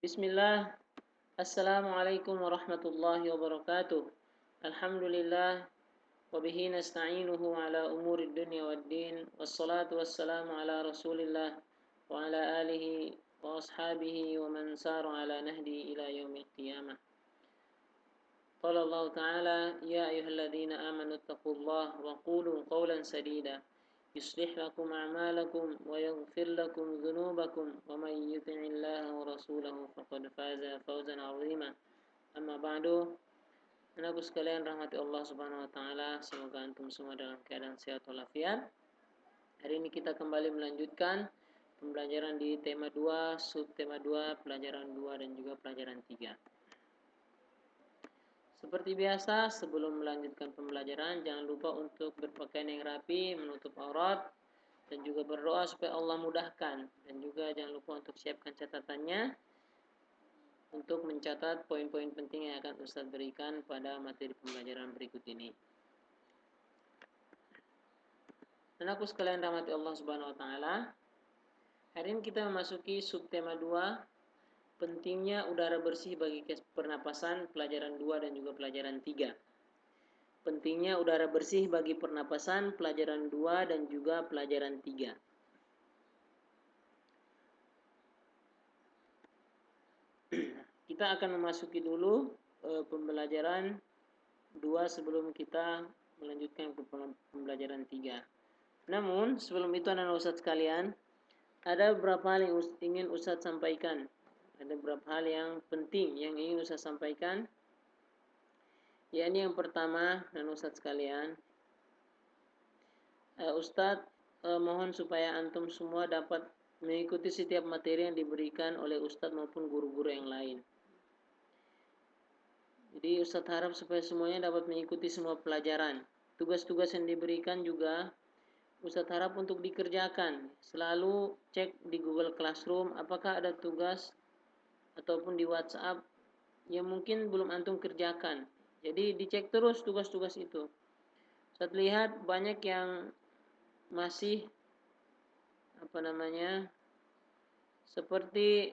Bismillah. Assalamualaikum warahmatullahi wabarakatuh. Alhamdulillah. Wabihi nasta'inuhu ala umuri dunya waddin. Wassalatu wassalamu ala rasulillah. Wa ala alihi wa ashabihi wa man saru ala nahdi ila yaumil qiyamah. Qala Allah Ta'ala, Ya ayyuhalladzina amanu taqullaha wa qulu qawlan sadida. يصلح لكم أعمالكم ويغفر لكم ذنوبكم ومن يطع الله ورسوله فقد فاز فوزا عظيما. Amma ba'du. Anakku sekalian rahmati Allah Subhanahu wa taala, semoga antum semua dalam keadaan sehat walafiat. Hari ini kita kembali melanjutkan pembelajaran di tema 2, subtema 2, pelajaran 2 dan juga pelajaran 3. Seperti biasa, sebelum melanjutkan pembelajaran, jangan lupa untuk berpakaian yang rapi, menutup aurat, dan juga berdoa supaya Allah mudahkan. Dan juga jangan lupa untuk siapkan catatannya untuk mencatat poin-poin penting yang akan Ustadz berikan pada materi pembelajaran berikut ini. Anakku sekalian rahmati Allah Subhanahu wa taala, hari ini kita memasuki subtema 2, pentingnya udara bersih bagi pernapasan, pelajaran 2 dan juga pelajaran 3. Pentingnya udara bersih bagi pernapasan, pelajaran 2 dan juga pelajaran 3. Kita akan memasuki dulu pembelajaran 2 sebelum kita melanjutkan ke pembelajaran 3. Namun sebelum itu anak Ustadz sekalian, ada beberapa hal yang ingin Ustadz sampaikan. Ada beberapa hal yang penting yang ingin Ustadz sampaikan. Yakni yang pertama, anak Ustadz sekalian, Ustadz mohon supaya antum semua dapat mengikuti setiap materi yang diberikan oleh Ustadz maupun guru-guru yang lain. Jadi Ustadz harap supaya semuanya dapat mengikuti semua pelajaran. Tugas-tugas yang diberikan juga Ustadz harap untuk dikerjakan. Selalu cek di Google Classroom apakah ada tugas ataupun di WhatsApp yang mungkin belum antum kerjakan. Jadi dicek terus tugas-tugas itu. Ustadz lihat banyak yang masih seperti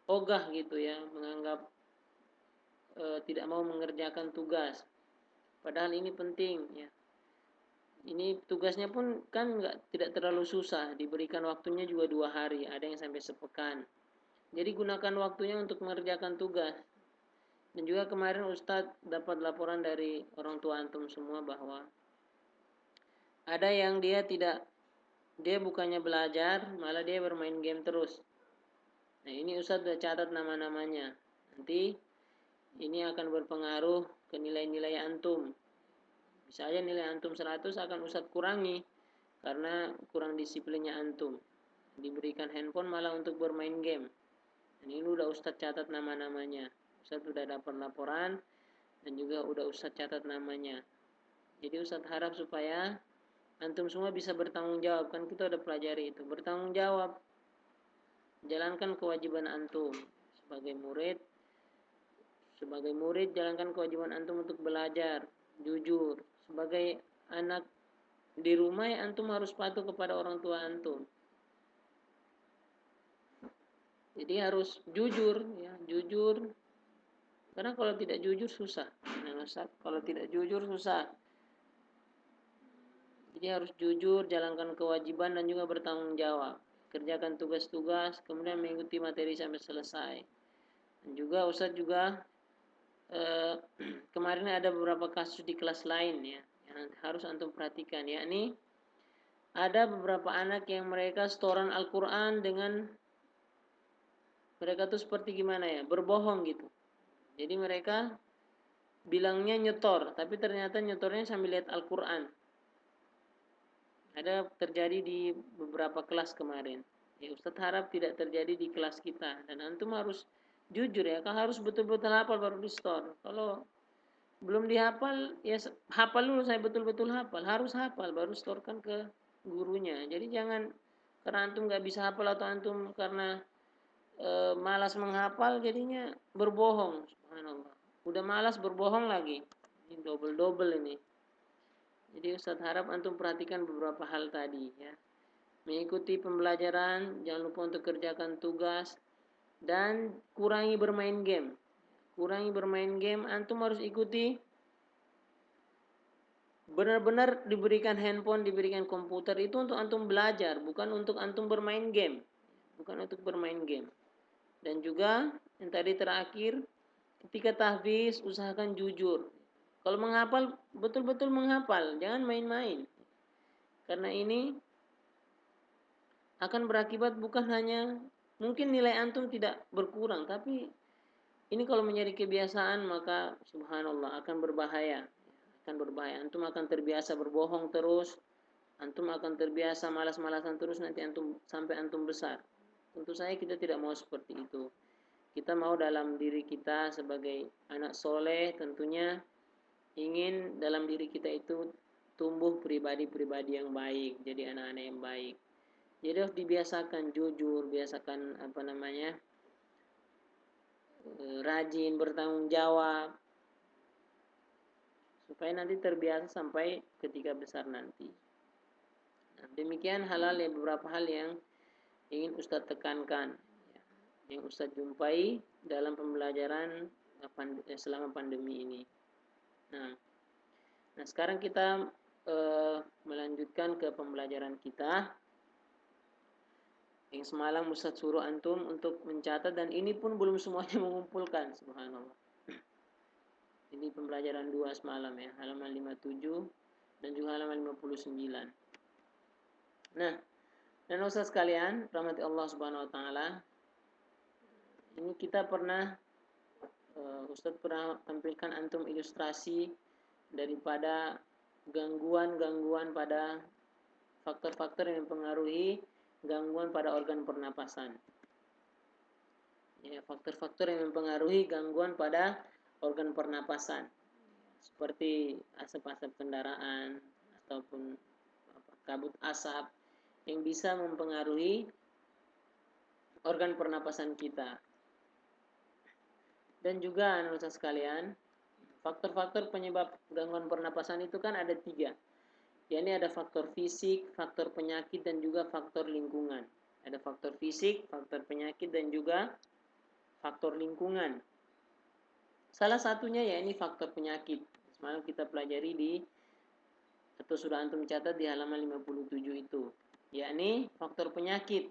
ogah gitu ya, menganggap tidak mau mengerjakan tugas. Padahal ini penting ya. Ini tugasnya pun kan tidak terlalu susah, diberikan waktunya juga 2 hari, ada yang sampai sepekan. Jadi gunakan waktunya untuk mengerjakan tugas. Dan juga kemarin Ustadz dapat laporan dari orang tua antum semua bahwa ada yang dia bukannya belajar, malah dia bermain game terus. Nah ini Ustadz sudah catat nama-namanya. Nanti ini akan berpengaruh ke nilai-nilai antum. Bisa aja nilai antum 100 akan Ustadz kurangi karena kurang disiplinnya antum. Diberikan handphone malah untuk bermain game. Dan ini udah Ustadz catat nama-namanya. Ustadz sudah dapat laporan dan juga udah Ustadz catat namanya. Jadi Ustadz harap supaya antum semua bisa bertanggung jawab. Kan kita udah pelajari itu. Bertanggung jawab. Jalankan kewajiban antum sebagai murid. Sebagai murid jalankan kewajiban antum untuk belajar, jujur. Sebagai anak di rumah ya antum harus patuh kepada orang tua antum. Jadi harus jujur ya, jujur. Karena kalau tidak jujur susah. Kalau tidak jujur susah. Jadi harus jujur, jalankan kewajiban dan juga bertanggung jawab. Kerjakan tugas-tugas, kemudian mengikuti materi sampai selesai. Dan juga Ustadz juga kemarin ada beberapa kasus di kelas lain ya yang harus antum perhatikan, yakni ada beberapa anak yang mereka setoran Al-Quran dengan mereka tuh seperti gimana ya, berbohong gitu. Jadi mereka bilangnya nyetor, tapi ternyata nyetornya sambil lihat Al-Quran. Ada terjadi di beberapa kelas kemarin. Ya Ustadz harap tidak terjadi di kelas kita. Dan antum harus jujur ya, kan harus betul-betul hafal baru di store. Kalau belum dihafal, ya hafal dulu, saya betul-betul hafal. Harus hafal, baru storekan ke gurunya. Jadi jangan karena antum nggak bisa hafal atau antum karena malas menghafal, jadinya berbohong. Subhanallah. Udah malas berbohong lagi. Ini double-double ini. Jadi Ustadz harap antum perhatikan beberapa hal tadi ya. Mengikuti pembelajaran, jangan lupa untuk kerjakan tugas. dan kurangi bermain game. Kurangi bermain game, antum harus ikuti benar-benar diberikan handphone, diberikan komputer itu untuk antum belajar, bukan untuk antum bermain game. Bukan untuk bermain game. Dan juga yang tadi terakhir, ketika tahfiz usahakan jujur. Kalau menghafal, betul-betul menghafal, jangan main-main. Karena ini akan berakibat bukan hanya mungkin nilai antum tidak berkurang, tapi ini kalau menjadi kebiasaan maka subhanallah akan berbahaya. Akan berbahaya. Antum akan terbiasa berbohong terus, antum akan terbiasa malas-malasan terus nanti antum sampai antum besar. Tentu saja kita tidak mau seperti itu. Kita mau dalam diri kita sebagai anak soleh tentunya ingin dalam diri kita itu tumbuh pribadi-pribadi yang baik, jadi anak-anak yang baik. Jadi harus dibiasakan jujur, biasakan rajin, bertanggung jawab, supaya nanti terbiasa sampai ketika besar nanti. Nah, demikian halal ya, beberapa hal yang ingin Ustadz tekankan, yang Ustadz jumpai dalam pembelajaran selama pandemi ini. Nah, sekarang kita melanjutkan ke pembelajaran kita. Yang semalam Ustadz suruh antum untuk mencatat, dan ini pun belum semuanya mengumpulkan, subhanallah. Ini pembelajaran 2 semalam ya, halaman 57 dan juga halaman 59. Nah, dan Ustadz sekalian, rahmati Allah subhanahu wa ta'ala, ini kita pernah, Ustadz pernah tampilkan antum ilustrasi daripada gangguan-gangguan pada faktor-faktor yang mempengaruhi gangguan pada organ pernapasan. Ya, faktor-faktor yang mempengaruhi gangguan pada organ pernapasan, seperti asap-asap kendaraan ataupun kabut asap yang bisa mempengaruhi organ pernapasan kita. Dan juga anak sekalian, faktor-faktor penyebab gangguan pernapasan itu kan ada 3. yakni ada faktor fisik, faktor penyakit, dan juga faktor lingkungan. Ada faktor fisik, faktor penyakit, dan juga faktor lingkungan. Salah satunya yakni faktor penyakit. Semalam kita pelajari atau sudah antum catat di halaman 57 itu, yakni faktor penyakit.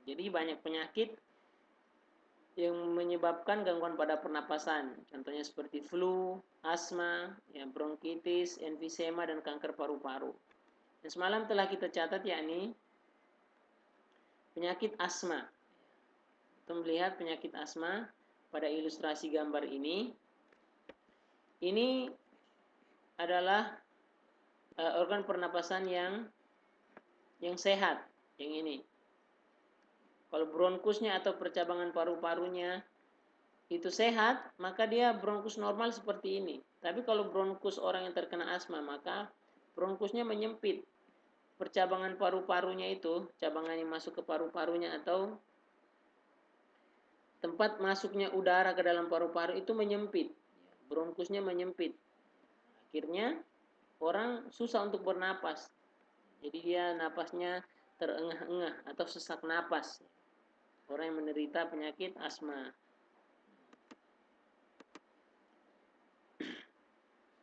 Jadi banyak penyakit yang menyebabkan gangguan pada pernapasan. Contohnya seperti flu, asma, bronkitis, emfisema, dan kanker paru-paru. Dan semalam telah kita catat yakni penyakit asma. Kita melihat penyakit asma pada ilustrasi gambar ini. Ini adalah organ pernapasan yang sehat, yang ini. Kalau bronkusnya atau percabangan paru-parunya itu sehat, maka dia bronkus normal seperti ini. Tapi kalau bronkus orang yang terkena asma, maka bronkusnya menyempit. Percabangan paru-parunya itu, cabangan yang masuk ke paru-parunya atau tempat masuknya udara ke dalam paru-paru itu menyempit. Bronkusnya menyempit. Akhirnya orang susah untuk bernapas. Jadi dia napasnya terengah-engah atau sesak napas. Orang yang menderita penyakit asma.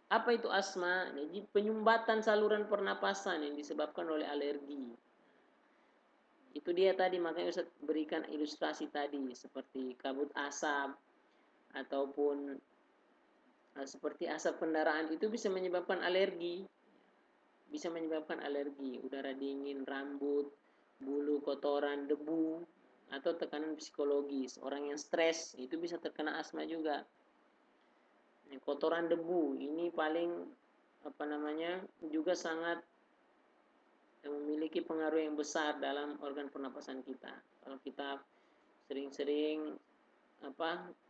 Apa itu asma? Jadi penyumbatan saluran pernapasan yang disebabkan oleh alergi. Itu dia tadi, makanya Ustaz berikan ilustrasi tadi seperti kabut asap ataupun seperti asap kendaraan itu bisa menyebabkan alergi. Bisa menyebabkan alergi, udara dingin, rambut, bulu, kotoran, debu, atau tekanan psikologis. Orang yang stres itu bisa terkena asma juga. Kotoran debu ini paling juga sangat memiliki pengaruh yang besar dalam organ pernapasan kita. Kalau kita sering-sering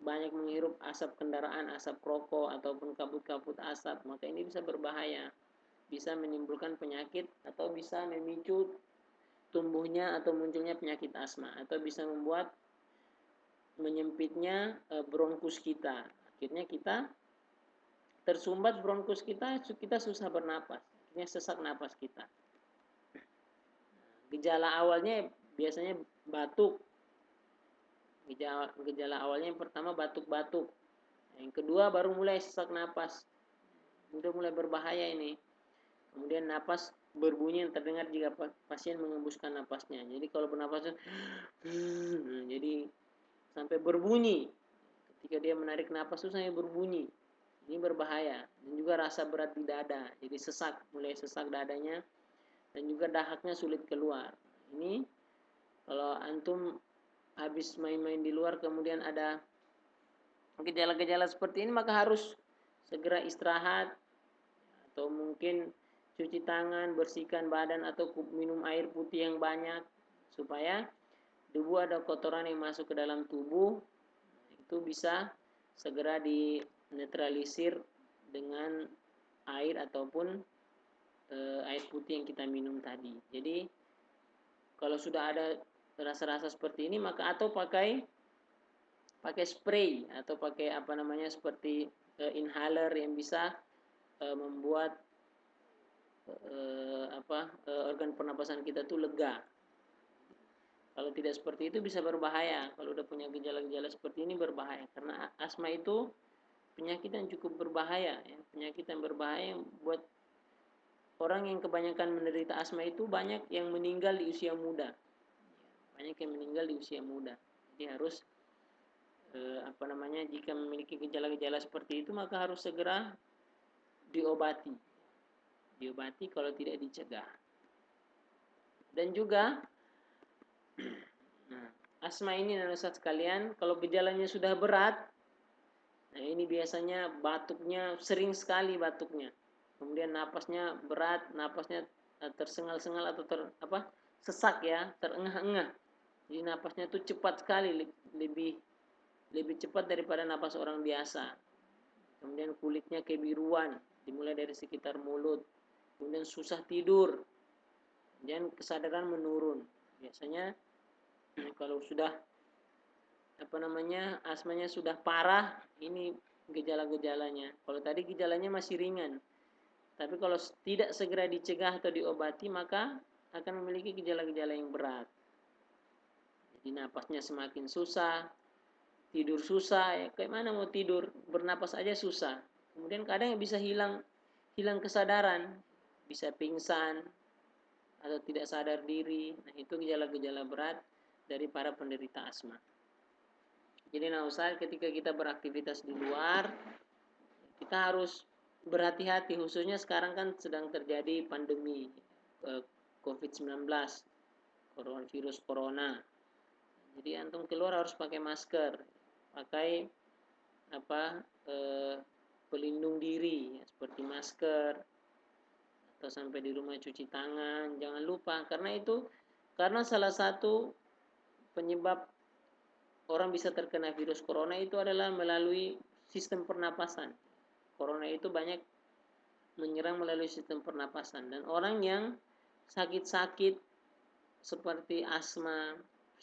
banyak menghirup asap kendaraan, asap rokok ataupun kabut-kabut asap, maka ini bisa berbahaya. Bisa menimbulkan penyakit atau bisa memicu tumbuhnya atau munculnya penyakit asma, atau bisa membuat menyempitnya bronkus kita. Akhirnya kita tersumbat bronkus kita susah bernapas, akhirnya sesak napas kita. Gejala awalnya biasanya batuk, Gejala awalnya yang pertama batuk-batuk. Yang kedua baru mulai sesak napas. Udah mulai berbahaya ini. Kemudian napas berbunyi yang terdengar jika pasien mengembuskan napasnya. Jadi kalau bernapas jadi sampai berbunyi. Ketika dia menarik napas itu sampai berbunyi. Ini berbahaya. Dan juga rasa berat di dada. Jadi sesak, mulai sesak dadanya. Dan juga dahaknya sulit keluar. Ini kalau antum habis main-main di luar kemudian ada gejala-gejala seperti ini, maka harus segera istirahat atau mungkin cuci tangan, bersihkan badan atau minum air putih yang banyak supaya debu atau kotoran yang masuk ke dalam tubuh itu bisa segera dinetralisir dengan air ataupun air putih yang kita minum tadi. Jadi kalau sudah ada rasa-rasa seperti ini, maka atau pakai spray atau pakai seperti inhaler yang bisa membuat organ pernapasan kita tuh lega. Kalau tidak seperti itu bisa berbahaya. Kalau udah punya gejala-gejala seperti ini berbahaya karena asma itu penyakit yang cukup berbahaya ya. Penyakit yang berbahaya yang buat orang yang kebanyakan menderita asma itu banyak yang meninggal di usia muda. Banyak yang meninggal di usia muda. Jadi harus jika memiliki gejala-gejala seperti itu maka harus segera diobati. Diobati kalau tidak dicegah. Dan juga asma ini Ustaz sekalian, kalau gejalanya sudah berat, nah ini biasanya batuknya sering sekali batuknya. Kemudian napasnya berat, napasnya tersengal-sengal atau sesak ya, terengah-engah. Jadi napasnya tuh cepat sekali, lebih cepat daripada napas orang biasa. Kemudian kulitnya kebiruan, dimulai dari sekitar mulut. Kemudian susah tidur, dan kesadaran menurun. Biasanya kalau sudah asmanya sudah parah, ini gejala-gejalanya. Kalau tadi gejalanya masih ringan, tapi kalau tidak segera dicegah atau diobati maka akan memiliki gejala-gejala yang berat. Jadi napasnya semakin susah, tidur susah, ya kayak mana mau tidur, bernapas aja susah. Kemudian kadang bisa hilang kesadaran, bisa pingsan atau tidak sadar diri. Nah, itu gejala-gejala berat dari para penderita asma. Jadi Ustaz, ketika kita beraktivitas di luar, kita harus berhati-hati, khususnya sekarang kan sedang terjadi pandemi COVID-19, virus corona. Jadi antum keluar harus pakai masker, pakai pelindung diri seperti masker, atau sampai di rumah cuci tangan, jangan lupa karena salah satu penyebab orang bisa terkena virus corona itu adalah melalui sistem pernapasan. Corona itu banyak menyerang melalui sistem pernapasan, dan orang yang sakit-sakit seperti asma,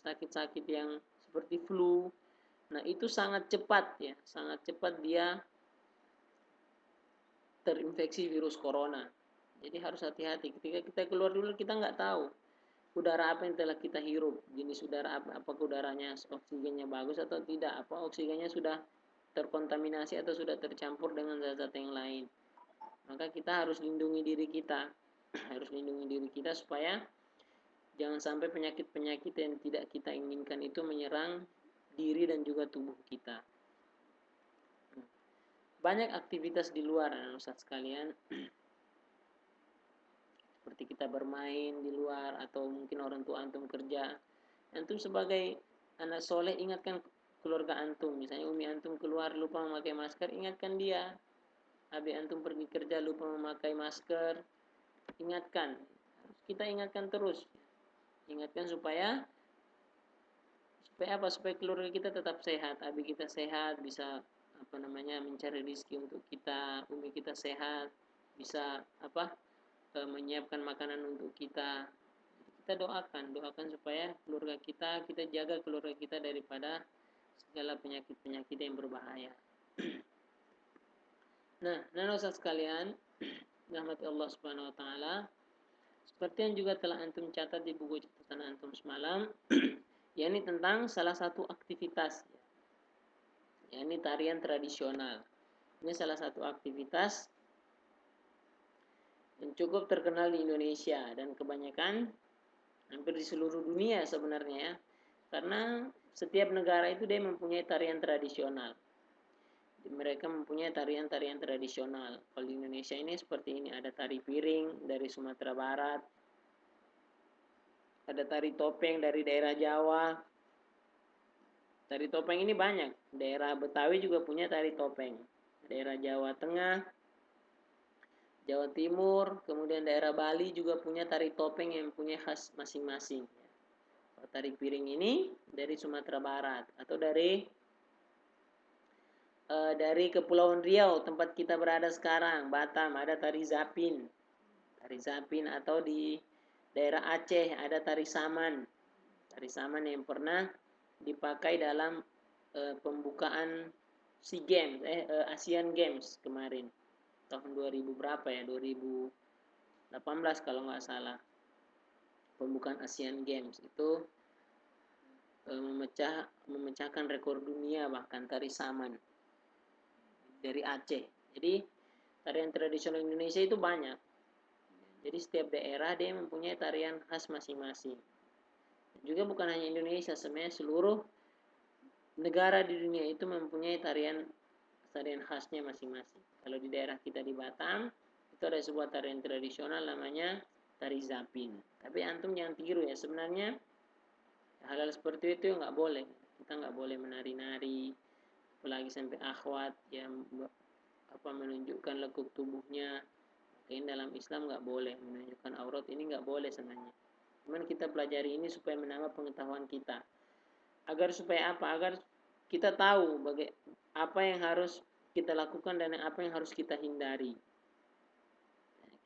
sakit-sakit yang seperti flu, nah itu sangat cepat dia terinfeksi virus corona. Jadi harus hati-hati ketika kita keluar dulu, kita nggak tahu udara apa yang telah kita hirup, jenis udara apa, apakah udaranya oksigennya bagus atau tidak, apa oksigennya sudah terkontaminasi atau sudah tercampur dengan zat-zat yang lain. Maka kita harus lindungi diri kita harus lindungi diri kita supaya jangan sampai penyakit-penyakit yang tidak kita inginkan itu menyerang diri dan juga tubuh kita. Banyak aktivitas di luar Ustaz sekalian, seperti kita bermain di luar atau mungkin orang tua antum kerja. Antum sebagai anak soleh ingatkan keluarga antum, misalnya umi antum keluar lupa memakai masker, ingatkan dia. Abi antum pergi kerja lupa memakai masker, ingatkan. Kita ingatkan terus. Ingatkan supaya supaya keluarga kita tetap sehat, abi kita sehat, bisa mencari rezeki untuk kita, umi kita sehat, bisa menyiapkan makanan untuk kita. Kita doakan supaya kita jaga keluarga kita daripada segala penyakit-penyakit yang berbahaya. Nah, Ustaz sekalian, rahmati Allah Subhanahu wa taala, seperti yang juga telah antum catat di buku catatan antum semalam, yakni tentang salah satu aktivitas, yakni tarian tradisional. Ini salah satu aktivitas yang cukup terkenal di Indonesia dan kebanyakan hampir di seluruh dunia sebenarnya ya. Karena setiap negara itu dia mempunyai tarian tradisional. Mereka mempunyai tarian-tarian tradisional. Kalau di Indonesia ini seperti ini, ada tari piring dari Sumatera Barat, ada tari topeng dari daerah Jawa. Tari topeng ini banyak. Daerah Betawi juga punya tari topeng. Daerah Jawa Tengah, Jawa Timur, kemudian daerah Bali juga punya tari topeng yang punya khas masing-masing. Tari piring ini dari Sumatera Barat atau dari Kepulauan Riau tempat kita berada sekarang, Batam, ada tari zapin. Tari zapin atau di daerah Aceh ada tari saman. Tari saman yang pernah dipakai dalam pembukaan SEA Games, Asian Games kemarin. Tahun 2000 berapa ya? 2018 kalau nggak salah. Pembukaan Asian Games itu memecahkan rekor dunia bahkan tari saman dari Aceh. Jadi tarian tradisional Indonesia itu banyak. Jadi setiap daerah dia mempunyai tarian khas masing-masing. Juga bukan hanya Indonesia, sebenarnya seluruh negara di dunia itu mempunyai tarian khasnya masing-masing. Kalau di daerah kita di Batam, itu ada sebuah tarian tradisional namanya tari zapin. Tapi antum jangan tiru ya, sebenarnya hal-hal seperti itu nggak boleh. Kita nggak boleh menari-nari, apalagi sampai akhwat yang menunjukkan lekuk tubuhnya. Mungkin dalam Islam nggak boleh menunjukkan aurat, ini nggak boleh sebenarnya. Cuman kita pelajari ini supaya menambah pengetahuan kita. Agar supaya apa? Agar kita tahu apa yang harus kita lakukan dan apa yang harus kita hindari.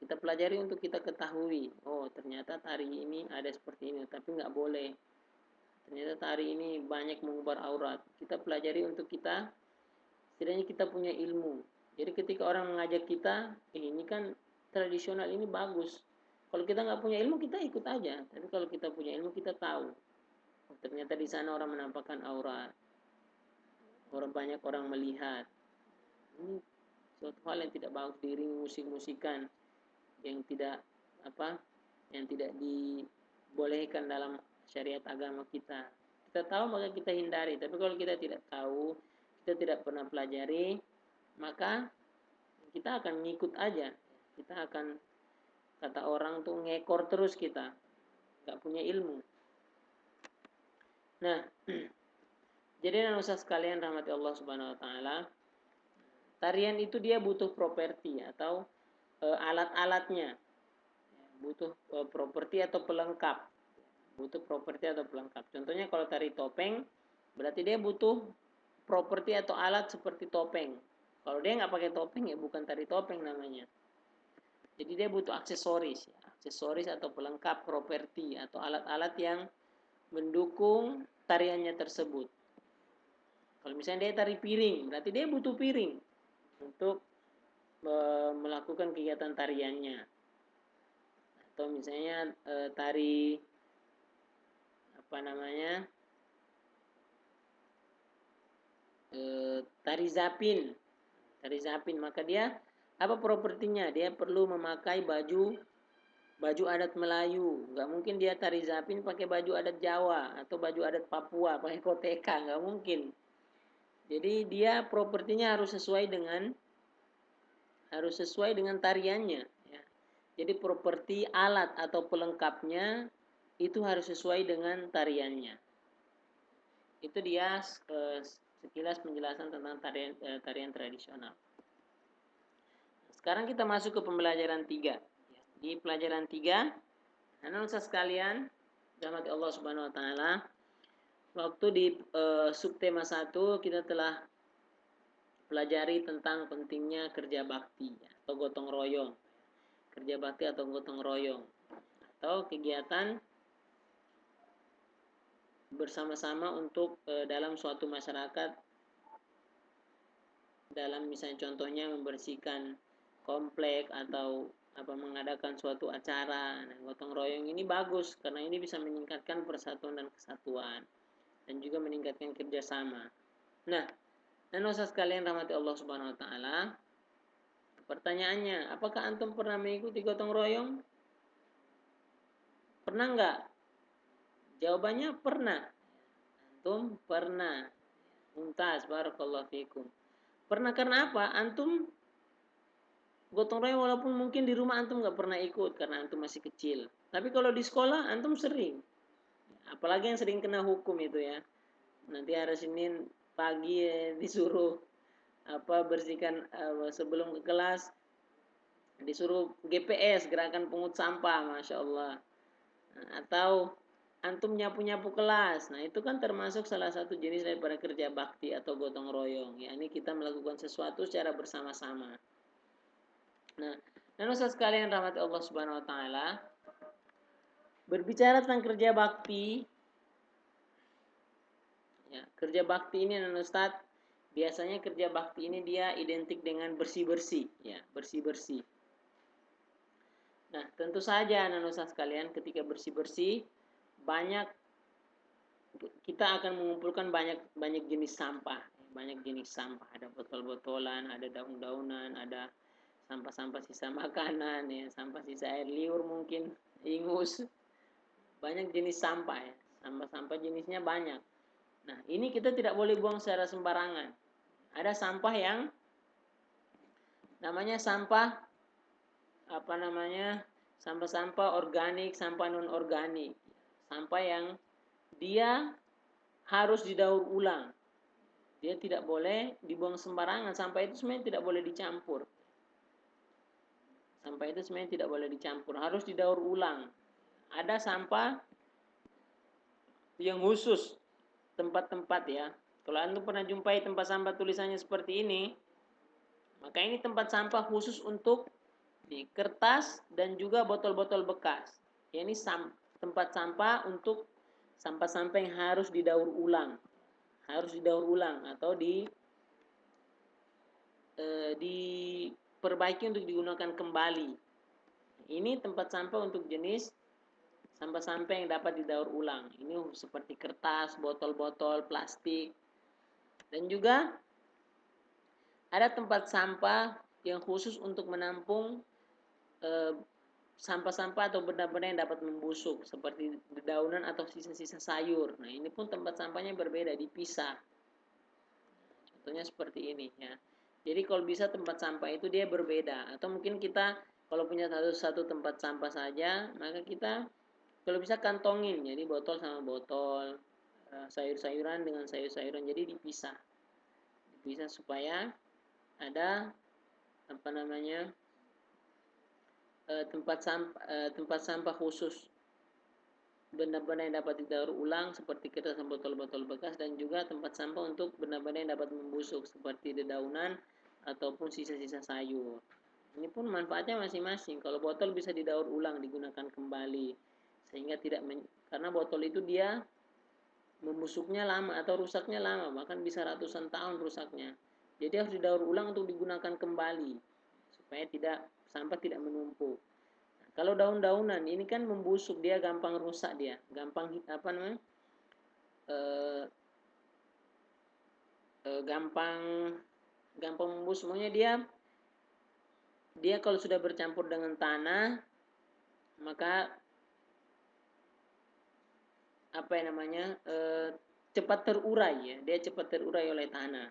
Kita pelajari untuk kita ketahui. Oh, ternyata tari ini ada seperti ini, tapi nggak boleh. Ternyata tari ini banyak mengubah aurat. Kita pelajari untuk kita, setidaknya kita punya ilmu. Jadi ketika orang mengajak kita, ini kan tradisional ini bagus. Kalau kita nggak punya ilmu, kita ikut aja. Tapi kalau kita punya ilmu, kita tahu. Oh, ternyata di sana orang menampakkan aurat. Banyak orang melihat. Ini suatu hal yang tidak bagus, diiringi musik-musikan yang tidak yang tidak dibolehkan dalam syariat agama kita. Kita tahu maka kita hindari, tapi kalau kita tidak tahu, kita tidak pernah pelajari, maka kita akan ngikut aja. Kita akan, kata orang tuh, ngekor terus, kita nggak punya ilmu. Nah, jadi anak-anak sekalian rahmati Allah Subhanahu wa taala, tarian itu dia butuh properti atau alat-alatnya. Butuh properti atau pelengkap. Contohnya kalau tari topeng, berarti dia butuh properti atau alat seperti topeng. Kalau dia nggak pakai topeng, ya bukan tari topeng namanya. Jadi dia butuh aksesoris atau pelengkap, properti atau alat-alat yang mendukung tariannya tersebut. Kalau misalnya dia tari piring, berarti dia butuh piring untuk melakukan kegiatan tariannya. Atau misalnya tari tari zapin, maka dia apa propertinya? Dia perlu memakai baju adat Melayu. Nggak mungkin dia tari zapin pakai baju adat Jawa atau baju adat Papua, pakai koteka, nggak mungkin. Jadi dia propertinya harus sesuai dengan tariannya. Ya. Jadi properti alat atau pelengkapnya itu harus sesuai dengan tariannya. Itu dia sekilas penjelasan tentang tarian tradisional. Sekarang kita masuk ke pembelajaran 3. Di pelajaran 3, anak-anak sekalian, rahmati Allah Subhanahu wa taala, waktu di subtema 1 kita telah pelajari tentang pentingnya kerja bakti atau gotong royong. Kerja bakti atau gotong royong atau kegiatan bersama-sama untuk dalam suatu masyarakat, dalam misalnya contohnya membersihkan komplek atau mengadakan suatu acara. Nah, gotong royong ini bagus karena ini bisa meningkatkan persatuan dan kesatuan dan juga meningkatkan kerjasama. Nah, dan usah sekalian rahmati Allah Subhanahu Wa Taala. Pertanyaannya, apakah antum pernah mengikuti gotong royong? Pernah nggak? Jawabannya pernah. Antum pernah. Mumtaz, barakallahu fikum. Pernah karena apa? Antum gotong royong walaupun mungkin di rumah antum nggak pernah ikut karena antum masih kecil. Tapi kalau di sekolah antum sering. Apalagi yang sering kena hukum itu ya. Nanti hari Senin pagi disuruh bersihkan sebelum ke kelas, disuruh GPS, gerakan pungut sampah, masya Allah. Atau antum nyapu-nyapu kelas. Nah, itu kan termasuk salah satu jenis daripada kerja bakti atau gotong royong. Ini kita melakukan sesuatu secara bersama-sama. Nah, dan Ustaz sekalian rahmati Allah Subhanahu Wa Taala, berbicara tentang kerja bakti, ya, kerja bakti ini Ustaz, biasanya kerja bakti ini dia identik dengan bersih-bersih, ya, bersih-bersih. Nah, tentu saja Ustaz sekalian, ketika bersih-bersih banyak kita akan mengumpulkan banyak jenis sampah, banyak jenis sampah, ada botol-botolan, ada daun-daunan, ada sampah-sampah sisa makanan, ya, sampah sisa air liur mungkin, ingus, banyak jenis sampah ya, sampah-sampah jenisnya banyak. Nah, ini kita tidak boleh buang secara sembarangan. Ada sampah yang namanya sampah sampah-sampah organik, sampah non organik, sampah yang dia harus didaur ulang. Dia tidak boleh dibuang sembarangan. Sampah itu sebenarnya tidak boleh dicampur. Sampah itu sebenarnya tidak boleh dicampur, harus didaur ulang. Ada sampah yang khusus tempat-tempat ya. Kalau Anda pernah jumpai tempat sampah tulisannya seperti ini, maka ini tempat sampah khusus untuk di kertas dan juga botol-botol bekas. Ini tempat sampah untuk sampah-sampah yang harus didaur ulang. Harus didaur ulang atau diperbaiki untuk digunakan kembali. Ini tempat sampah untuk jenis sampah-sampah yang dapat didaur ulang. Ini seperti kertas, botol-botol, plastik. Dan juga ada tempat sampah yang khusus untuk menampung sampah-sampah atau benda-benda yang dapat membusuk seperti dedaunan atau sisa-sisa sayur. Nah, ini pun tempat sampahnya berbeda, dipisah. Contohnya seperti ini ya. Jadi kalau bisa tempat sampah itu dia berbeda, atau mungkin kita kalau punya satu tempat sampah saja, maka kita kalau bisa kantongin, jadi botol sama botol, sayur-sayuran dengan sayur-sayuran, jadi dipisah supaya ada tempat sampah khusus, benda-benda yang dapat didaur ulang seperti kertas dan botol-botol bekas, dan juga tempat sampah untuk benda-benda yang dapat membusuk seperti dedaunan ataupun sisa-sisa sayur. Ini pun manfaatnya masing-masing. Kalau botol bisa didaur ulang, digunakan kembali, sehingga karena botol itu dia membusuknya lama atau rusaknya lama, bahkan bisa ratusan tahun rusaknya. Jadi harus didaur ulang untuk digunakan kembali supaya sampah tidak menumpuk. Nah, kalau daun-daunan ini kan membusuk, dia gampang rusak, dia gampang gampang membusuk. Semuanya dia kalau sudah bercampur dengan tanah, maka cepat terurai ya, dia cepat terurai oleh tanah.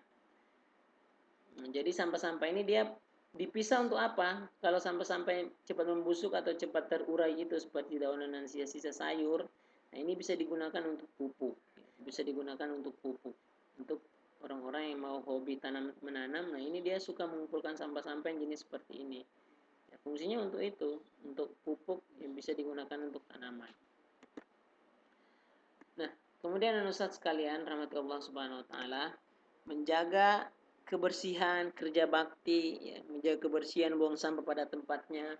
Nah, jadi sampah-sampah ini dia dipisah untuk apa? Kalau sampah-sampah cepat membusuk atau cepat terurai itu seperti daunan dan sisa-sisa sayur, nah ini bisa digunakan untuk pupuk. Bisa digunakan untuk pupuk. Untuk orang-orang yang mau hobi menanam, nah ini dia suka mengumpulkan sampah-sampah yang jenis seperti ini. Ya, fungsinya untuk itu, untuk pupuk yang bisa digunakan untuk tanaman. Nah, kemudian Ustaz sekalian, rahmatullah subhanahu wa ta'ala, menjaga kebersihan, kerja bakti, ya, menjaga kebersihan, buang sampah pada tempatnya.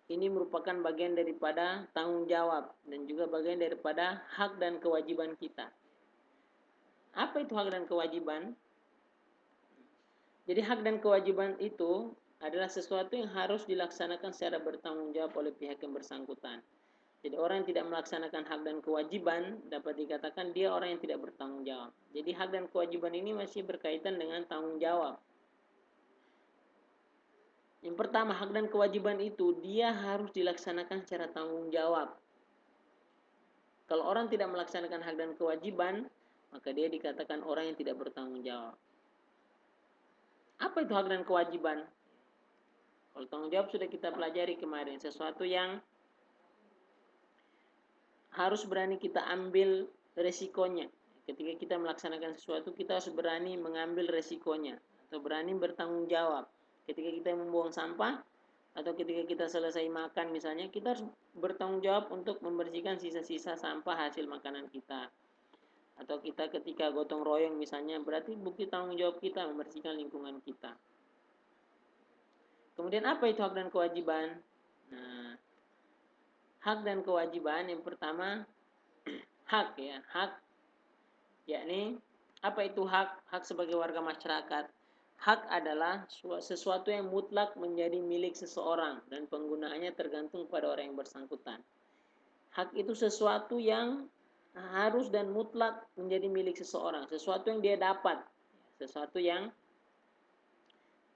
Ini merupakan bagian daripada tanggung jawab dan juga bagian daripada hak dan kewajiban kita. Apa itu hak dan kewajiban? Jadi hak dan kewajiban itu adalah sesuatu yang harus dilaksanakan secara bertanggung jawab oleh pihak yang bersangkutan. Jadi orang yang tidak melaksanakan hak dan kewajiban dapat dikatakan dia orang yang tidak bertanggung jawab. Jadi hak dan kewajiban ini masih berkaitan dengan tanggung jawab. Yang pertama, hak dan kewajiban itu dia harus dilaksanakan secara tanggung jawab. Kalau orang tidak melaksanakan hak dan kewajiban, maka dia dikatakan orang yang tidak bertanggung jawab. Apa itu hak dan kewajiban? Kalau tanggung jawab sudah kita pelajari kemarin, sesuatu yang harus berani kita ambil resikonya. Ketika kita melaksanakan sesuatu, kita harus berani mengambil resikonya atau berani bertanggung jawab. Ketika kita membuang sampah atau ketika kita selesai makan misalnya, kita harus bertanggung jawab untuk membersihkan sisa-sisa sampah hasil makanan kita. Atau kita ketika gotong royong misalnya, berarti bukti tanggung jawab kita membersihkan lingkungan kita. Kemudian apa itu hak dan kewajiban? Nah, hak dan kewajiban yang pertama hak ya, hak yakni apa itu hak? Hak sebagai warga masyarakat. Hak adalah sesuatu yang mutlak menjadi milik seseorang dan penggunaannya tergantung pada orang yang bersangkutan. Hak itu sesuatu yang harus dan mutlak menjadi milik seseorang, sesuatu yang dia dapat, sesuatu yang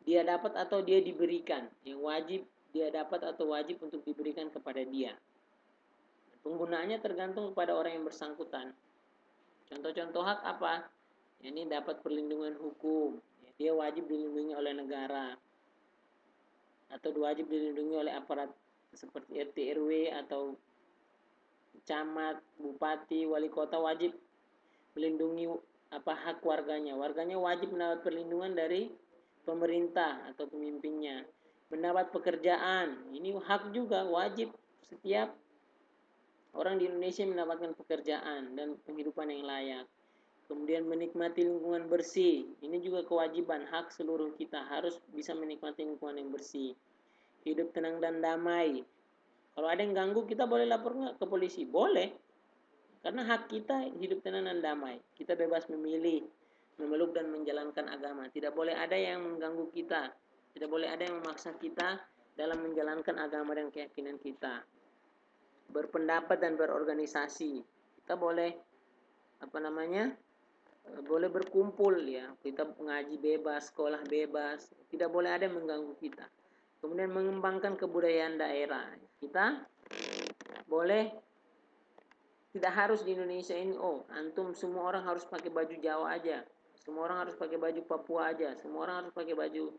dia dapat atau dia diberikan, yang wajib dia dapat atau wajib untuk diberikan kepada dia. Penggunaannya tergantung kepada orang yang bersangkutan. Contoh-contoh hak apa? Ini dapat perlindungan hukum, dia wajib dilindungi oleh negara, atau wajib dilindungi oleh aparat seperti RT RW atau camat, bupati, wali kota wajib melindungi hak warganya. Warganya wajib mendapat perlindungan dari pemerintah atau pemimpinnya. Mendapat pekerjaan, ini hak juga, wajib setiap orang di Indonesia mendapatkan pekerjaan dan penghidupan yang layak. Kemudian menikmati lingkungan bersih, ini juga kewajiban, hak seluruh kita harus bisa menikmati lingkungan yang bersih. Hidup tenang dan damai. Kalau ada yang ganggu, kita boleh lapor nggak ke polisi? Boleh. Karena hak kita hidup tenang dan damai. Kita bebas memilih, memeluk dan menjalankan agama. Tidak boleh ada yang mengganggu kita. Tidak boleh ada yang memaksa kita dalam menjalankan agama dan keyakinan kita. Berpendapat dan berorganisasi. Kita boleh boleh berkumpul ya. Kita mengaji bebas, sekolah bebas. Tidak boleh ada yang mengganggu kita. Kemudian mengembangkan kebudayaan daerah. Kita boleh tidak harus di Indonesia ini, antum semua orang harus pakai baju Jawa aja, semua orang harus pakai baju Papua aja, semua orang harus pakai baju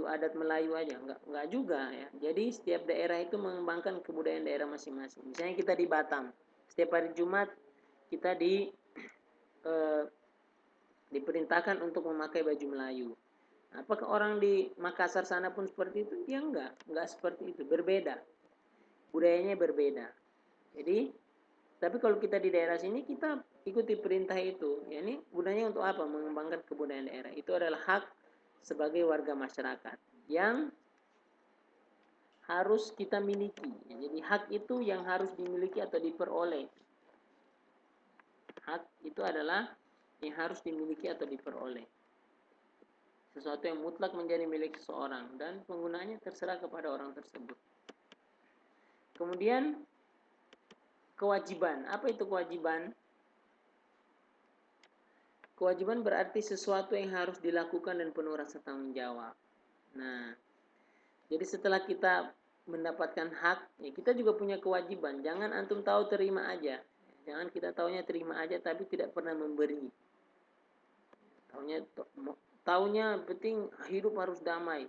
adat Melayu aja, enggak juga ya. Jadi setiap daerah itu mengembangkan kebudayaan daerah masing-masing. Misalnya kita di Batam, setiap hari Jumat kita diperintahkan untuk memakai baju Melayu. Apakah orang di Makassar sana pun seperti itu? Ya enggak seperti itu, berbeda. Budayanya berbeda. Jadi tapi kalau kita di daerah sini kita ikuti perintah itu. Ya ini gunanya untuk apa? Mengembangkan kebudayaan daerah. Itu adalah hak sebagai warga masyarakat yang harus kita miliki. Jadi hak itu yang harus dimiliki atau diperoleh. Hak itu adalah yang harus dimiliki atau diperoleh. Sesuatu yang mutlak menjadi milik seseorang dan penggunaannya terserah kepada orang tersebut. Kemudian kewajiban. Apa itu kewajiban? Kewajiban berarti sesuatu yang harus dilakukan dan penuh rasa tanggung jawab. Nah, jadi setelah kita mendapatkan hak, ya kita juga punya kewajiban. Jangan antum tahu terima aja. Jangan kita taunya terima aja tapi tidak pernah memberi. Taunya penting hidup harus damai.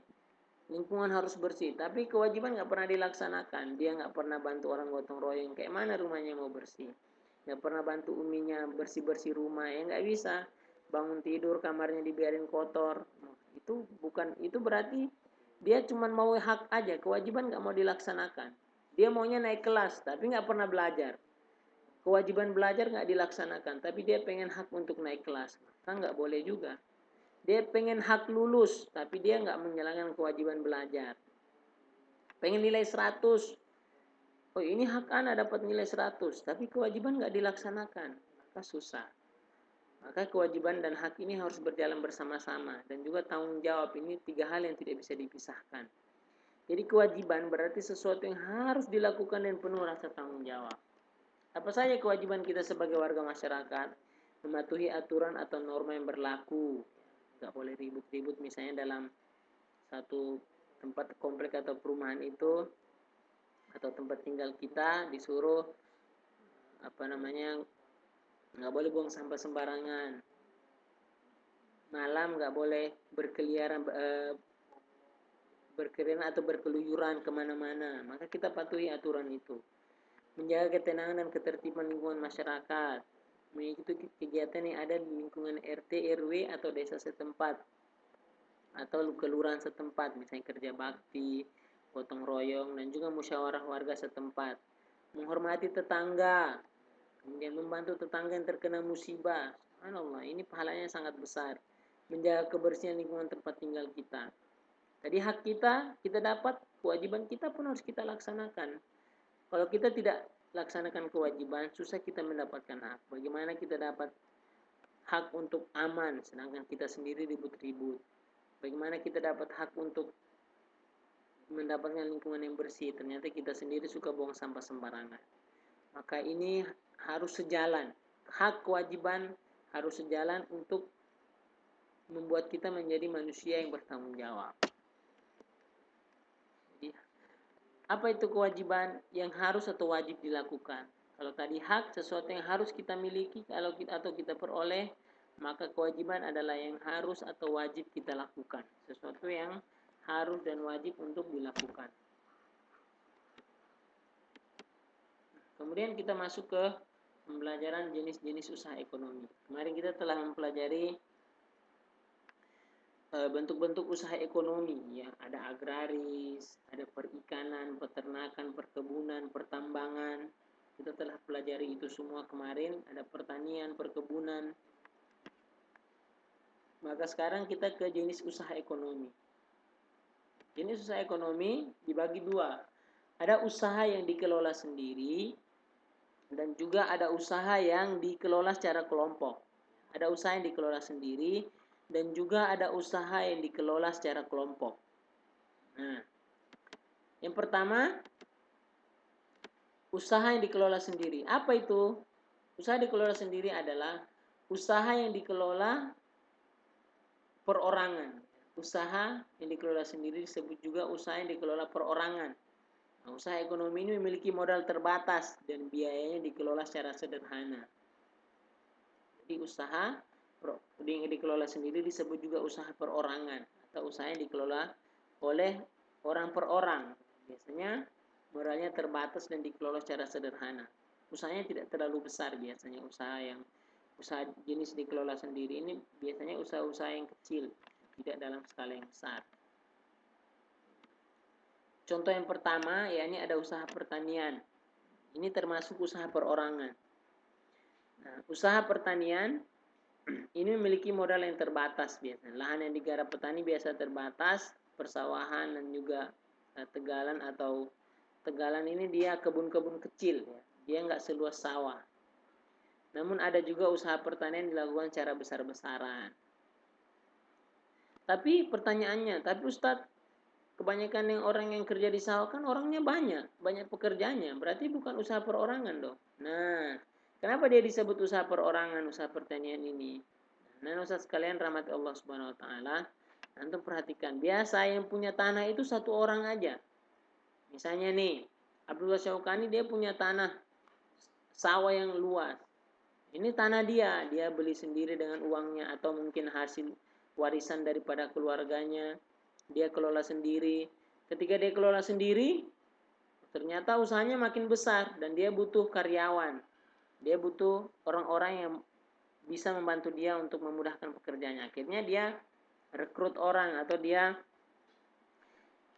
Lingkungan harus bersih, tapi kewajiban nggak pernah dilaksanakan. Dia nggak pernah bantu orang gotong royong. Kayak mana rumahnya mau bersih? Nggak pernah bantu uminya bersih-bersih rumah, ya nggak bisa. Bangun tidur kamarnya dibiarin kotor. Itu berarti dia cuma mau hak aja, kewajiban nggak mau dilaksanakan. Dia maunya naik kelas, tapi nggak pernah belajar. Kewajiban belajar nggak dilaksanakan, tapi dia pengen hak untuk naik kelas. Kan nggak boleh juga. Dia pengen hak lulus, tapi dia nggak menjalankan kewajiban belajar. Pengen nilai 100. Oh ini hak anak dapat nilai 100, tapi kewajiban nggak dilaksanakan. Maka susah. Maka kewajiban dan hak ini harus berjalan bersama-sama, dan juga tanggung jawab ini 3 hal yang tidak bisa dipisahkan. Jadi kewajiban berarti sesuatu yang harus dilakukan dan penuh rasa tanggung jawab. Apa saja kewajiban kita sebagai warga masyarakat? Mematuhi aturan atau norma yang berlaku. Nggak boleh ribut-ribut, misalnya dalam satu tempat komplek atau perumahan itu, atau tempat tinggal kita disuruh nggak boleh buang sampah sembarangan. Malam nggak boleh berkeliaran atau berkeluyuran kemana-mana. Maka kita patuhi aturan itu. Menjaga ketenangan dan ketertiban lingkungan masyarakat, mengikuti kegiatan yang ada di lingkungan RT, RW atau desa setempat atau kelurahan setempat, misalnya kerja bakti, gotong royong, dan juga musyawarah warga setempat. Menghormati tetangga, kemudian membantu tetangga yang terkena musibah. Subhanallah, ini pahalanya sangat besar. Menjaga kebersihan lingkungan tempat tinggal kita. Tadi hak kita dapat, kewajiban kita pun harus kita laksanakan. Kalau kita tidak laksanakan kewajiban, susah kita mendapatkan hak. Bagaimana kita dapat hak untuk aman, sedangkan kita sendiri ribut-ribut? Bagaimana kita dapat hak untuk mendapatkan lingkungan yang bersih, ternyata kita sendiri suka buang sampah sembarangan? Maka ini harus sejalan. Hak kewajiban harus sejalan untuk membuat kita menjadi manusia yang bertanggung jawab. Jadi, apa itu kewajiban yang harus atau wajib dilakukan? Kalau tadi hak, sesuatu yang harus kita miliki atau kita peroleh, maka kewajiban adalah yang harus atau wajib kita lakukan. Sesuatu yang harus dan wajib untuk dilakukan. Kemudian kita masuk ke pembelajaran jenis-jenis usaha ekonomi. Kemarin kita telah mempelajari bentuk-bentuk usaha ekonomi, ya. Ada agraris, ada perikanan, peternakan, perkebunan, pertambangan. Kita telah pelajari itu semua kemarin. Ada pertanian, perkebunan. Maka sekarang kita ke jenis usaha ekonomi. Jenis usaha ekonomi dibagi dua. Ada usaha yang dikelola sendiri, dan juga ada usaha yang dikelola secara kelompok. Ada usaha yang dikelola sendiri, dan juga ada usaha yang dikelola secara kelompok. Nah, yang pertama, usaha yang dikelola sendiri. Apa itu? Usaha dikelola sendiri adalah usaha yang dikelola perorangan. Usaha yang dikelola sendiri disebut juga usaha yang dikelola perorangan. Nah, usaha ekonomi ini memiliki modal terbatas dan biayanya dikelola secara sederhana. Jadi usaha yang dikelola sendiri disebut juga usaha perorangan atau usaha yang dikelola oleh orang per orang. Biasanya modalnya terbatas dan dikelola secara sederhana. Usahanya tidak terlalu besar biasanya. Usaha jenis dikelola sendiri ini biasanya usaha-usaha yang kecil, tidak dalam skala yang besar. Contoh yang pertama, yakni ada usaha pertanian. Ini termasuk usaha perorangan. Nah, usaha pertanian ini memiliki modal yang terbatas biasanya. Lahan yang digarap petani biasa terbatas, persawahan dan juga tegalan ini dia kebun-kebun kecil, ya. Dia nggak seluas sawah. Namun ada juga usaha pertanian dilakukan secara besar-besaran. Tapi pertanyaannya, tapi Ustadz, kebanyakan orang yang kerja di sawah kan orangnya banyak pekerjaannya. Berarti bukan usaha perorangan dong. Nah, kenapa dia disebut usaha perorangan, usaha pertanian ini? Nah, Ustaz sekalian rahmat Allah Subhanahu wa taala, antum perhatikan, biasa yang punya tanah itu satu orang aja. Misalnya nih, Abdullah Syaukani dia punya tanah sawah yang luas. Ini tanah dia beli sendiri dengan uangnya atau mungkin hasil warisan daripada keluarganya. Dia kelola sendiri. Ketika dia kelola sendiri, ternyata usahanya makin besar dan dia butuh karyawan. Dia butuh orang-orang yang bisa membantu dia untuk memudahkan pekerjaannya. Akhirnya dia rekrut orang atau dia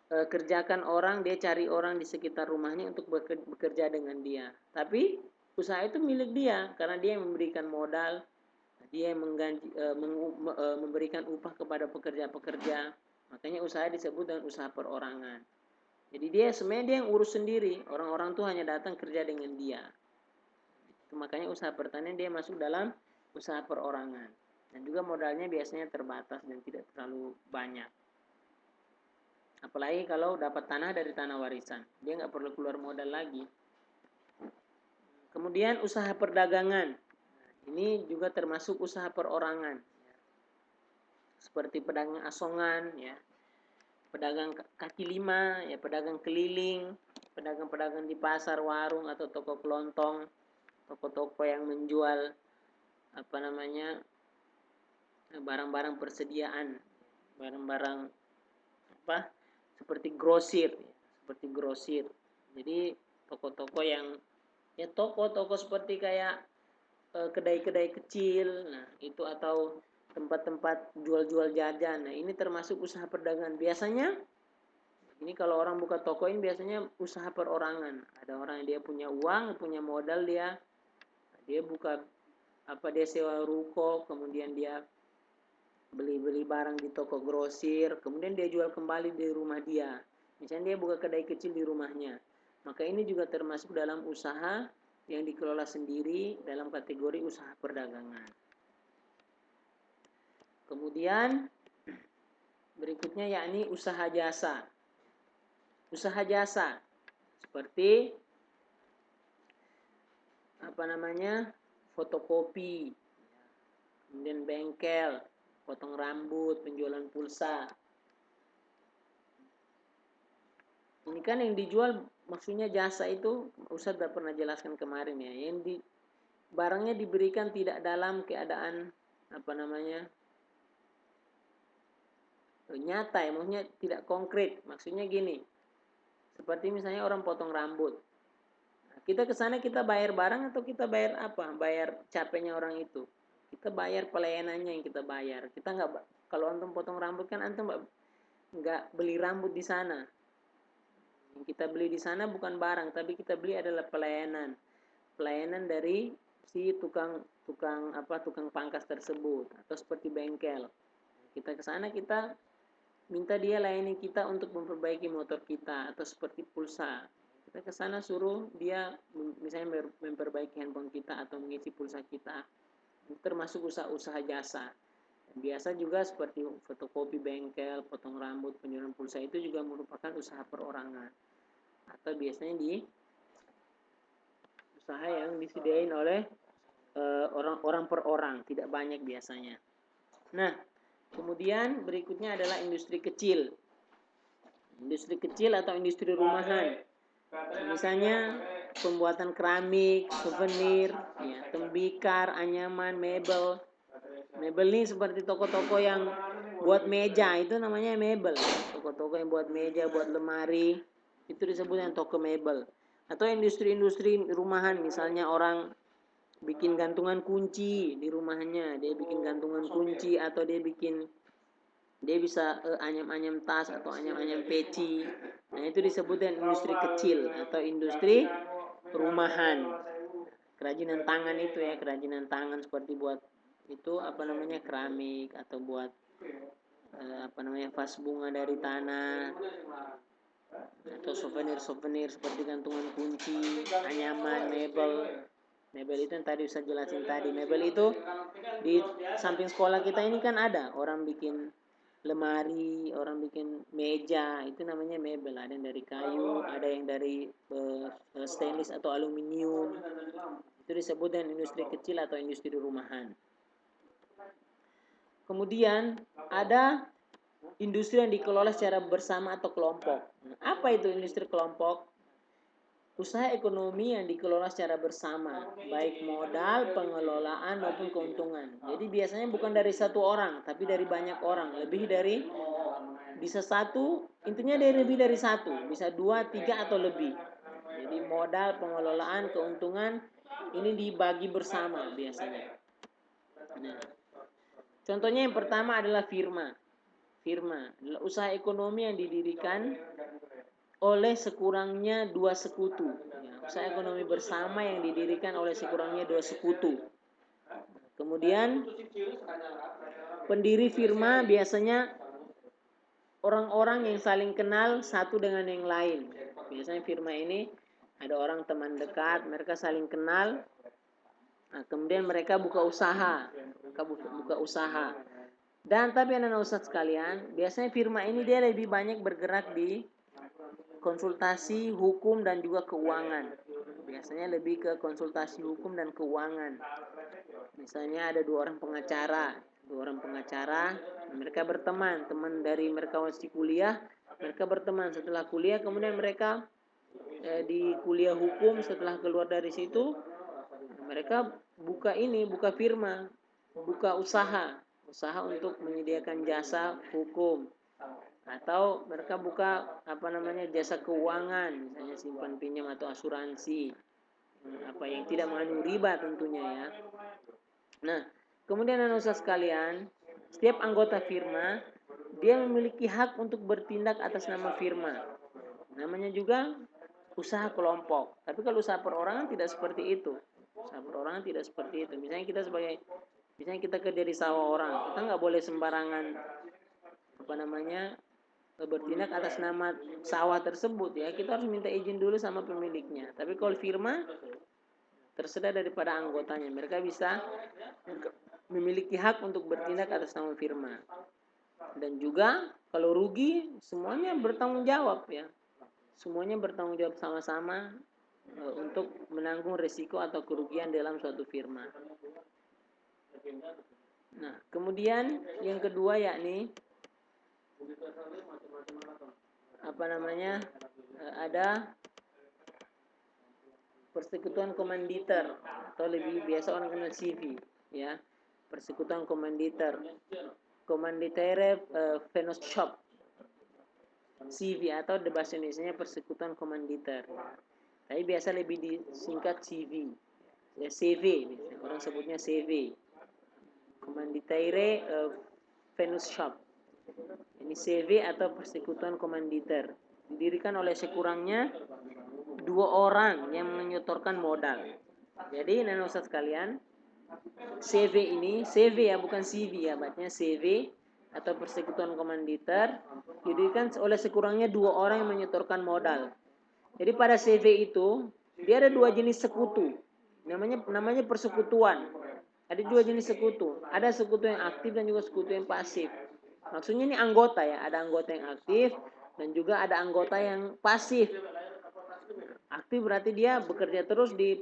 kerjakan orang, dia cari orang di sekitar rumahnya untuk bekerja dengan dia. Tapi usaha itu milik dia karena dia yang memberikan modal, dia yang memberikan upah kepada pekerja-pekerja. Makanya usaha disebut dengan usaha perorangan. Jadi dia sebenarnya yang urus sendiri, orang-orang tuh hanya datang kerja dengan dia. Makanya usaha pertanian dia masuk dalam usaha perorangan. Dan juga modalnya biasanya terbatas dan tidak terlalu banyak. Apalagi kalau dapat tanah dari tanah warisan, dia nggak perlu keluar modal lagi. Kemudian usaha perdagangan, ini juga termasuk usaha perorangan, seperti pedagang asongan, ya, pedagang kaki lima, ya, pedagang keliling, pedagang-pedagang di pasar, warung atau toko kelontong, toko-toko yang menjual barang-barang persediaan, barang-barang seperti grosir, seperti grosir. Jadi toko-toko yang toko-toko seperti kayak kedai-kedai kecil, nah itu, atau tempat-tempat jual-jual jajan. Nah ini termasuk usaha perdagangan. Biasanya ini kalau orang buka toko ini biasanya usaha perorangan. Ada orang yang dia punya uang, punya modal, dia buka dia sewa ruko, kemudian dia beli barang di toko grosir, kemudian dia jual kembali di rumah dia. Misalnya dia buka kedai kecil di rumahnya. Maka ini juga termasuk dalam usaha yang dikelola sendiri dalam kategori usaha perdagangan. Kemudian berikutnya yakni usaha jasa. Usaha jasa seperti fotokopi, kemudian bengkel, potong rambut, penjualan pulsa. Ini kan yang dijual maksudnya jasa itu Ustaz sudah pernah jelaskan kemarin, ya. Yang barangnya diberikan tidak dalam keadaan nyata, ya, maksudnya tidak konkret. Maksudnya gini, seperti misalnya orang potong rambut. Kita ke sana kita bayar barang atau kita bayar apa? Bayar capeknya orang itu. Kita bayar pelayanannya yang kita bayar. Kita nggak, kalau antum potong rambut kan antum nggak beli rambut di sana. Yang kita beli di sana bukan barang, tapi kita beli adalah pelayanan. Pelayanan dari si tukang pangkas tersebut, atau seperti bengkel. Kita ke sana kita minta dia layani kita untuk memperbaiki motor kita, atau seperti pulsa. Kita ke sana suruh dia misalnya memperbaiki handphone kita atau mengisi pulsa kita. Itu termasuk usaha jasa. Biasa juga seperti fotokopi, bengkel, potong rambut, penjualan pulsa itu juga merupakan usaha perorangan. Atau biasanya di usaha yang disediain oleh orang per orang, tidak banyak biasanya. Nah, kemudian berikutnya adalah industri kecil. Industri kecil atau industri rumahan. Misalnya pembuatan keramik, souvenir, ya, tembikar, anyaman, mebel. Mebel ini seperti toko-toko yang buat meja, itu namanya mebel. Toko-toko yang buat meja, buat lemari, itu disebut yang toko mebel. Atau industri-industri rumahan, misalnya orang bikin gantungan kunci di rumahnya, dia bikin gantungan kunci, atau dia bisa anyam-anyam tas atau anyam-anyam peci. Nah itu disebutkan industri kecil atau industri rumahan. Kerajinan tangan itu, ya, kerajinan tangan seperti buat itu keramik, atau buat vas bunga dari tanah, atau souvenir seperti gantungan kunci, anyaman, mebel. Mebel itu yang tadi saya jelasin tadi. Mebel itu di samping sekolah kita ini kan ada orang bikin lemari, orang bikin meja, itu namanya mebel. Ada yang dari kayu, ada yang dari stainless atau aluminium. Itu disebut dengan industri kecil atau industri rumahan. Kemudian ada industri yang dikelola secara bersama atau kelompok. Apa itu industri kelompok? Usaha ekonomi yang dikelola secara bersama, baik modal, pengelolaan maupun keuntungan. Jadi biasanya bukan dari satu orang, tapi dari banyak orang. Bisa satu, intinya dari lebih dari satu, bisa 2, 3 atau lebih. Jadi modal, pengelolaan, keuntungan ini dibagi bersama biasanya. Nah, contohnya yang pertama adalah firma. Firma adalah usaha ekonomi yang didirikan oleh sekurangnya 2 sekutu. Usaha ekonomi bersama yang didirikan oleh sekurangnya 2 sekutu. Kemudian pendiri firma biasanya orang-orang yang saling kenal satu dengan yang lain. Biasanya firma ini ada orang teman dekat, mereka saling kenal, Nah, kemudian mereka buka usaha, buka usaha. Dan tapi anak-anak ustadz sekalian, biasanya firma ini dia lebih banyak bergerak di konsultasi hukum dan juga keuangan. Biasanya lebih ke konsultasi hukum dan keuangan. Misalnya ada dua orang pengacara, mereka berteman, teman dari mereka masih kuliah, mereka berteman. Setelah kuliah, kemudian mereka di kuliah hukum, setelah keluar dari situ, mereka buka firma, buka usaha untuk menyediakan jasa hukum, atau mereka buka jasa keuangan, misalnya simpan pinjam atau asuransi, yang tidak mengandung riba tentunya ya. Nah, kemudian anak usaha sekalian, setiap anggota firma dia memiliki hak untuk bertindak atas nama firma. Namanya juga usaha kelompok. Tapi kalau usaha perorangan tidak seperti itu. Usaha perorangan tidak seperti itu. Misalnya kita kerja di sawah orang, kita nggak boleh sembarangan bertindak atas nama sawah tersebut ya. Kita harus minta izin dulu sama pemiliknya. Tapi kalau firma terserah daripada anggotanya. Mereka bisa memiliki hak untuk bertindak atas nama firma. Dan juga kalau rugi semuanya bertanggung jawab ya. Semuanya bertanggung jawab sama-sama untuk menanggung risiko atau kerugian dalam suatu firma. Nah, kemudian yang kedua yakni ada persekutuan komanditer atau lebih biasa orang kenal CV ya. Persekutuan komanditer. Komanditare Fellowship CV atau di bahasa Indonesia persekutuan komanditer. Tapi biasa lebih disingkat CV. Ya, CV, orang sebutnya CV. Komanditare Fellowship. Ini CV atau persekutuan komanditer. Didirikan oleh sekurangnya 2 orang yang menyetorkan modal. Jadi anak ustaz sekalian, CV ya bukan CV ya, bacanya CV atau persekutuan komanditer didirikan oleh sekurangnya 2 orang yang menyetorkan modal. Jadi pada CV itu dia ada 2 jenis sekutu. Namanya persekutuan. Ada 2 jenis sekutu. Ada sekutu yang aktif dan juga sekutu yang pasif. Maksudnya ini anggota ya, ada anggota yang aktif dan juga ada anggota yang pasif. Aktif berarti dia bekerja terus di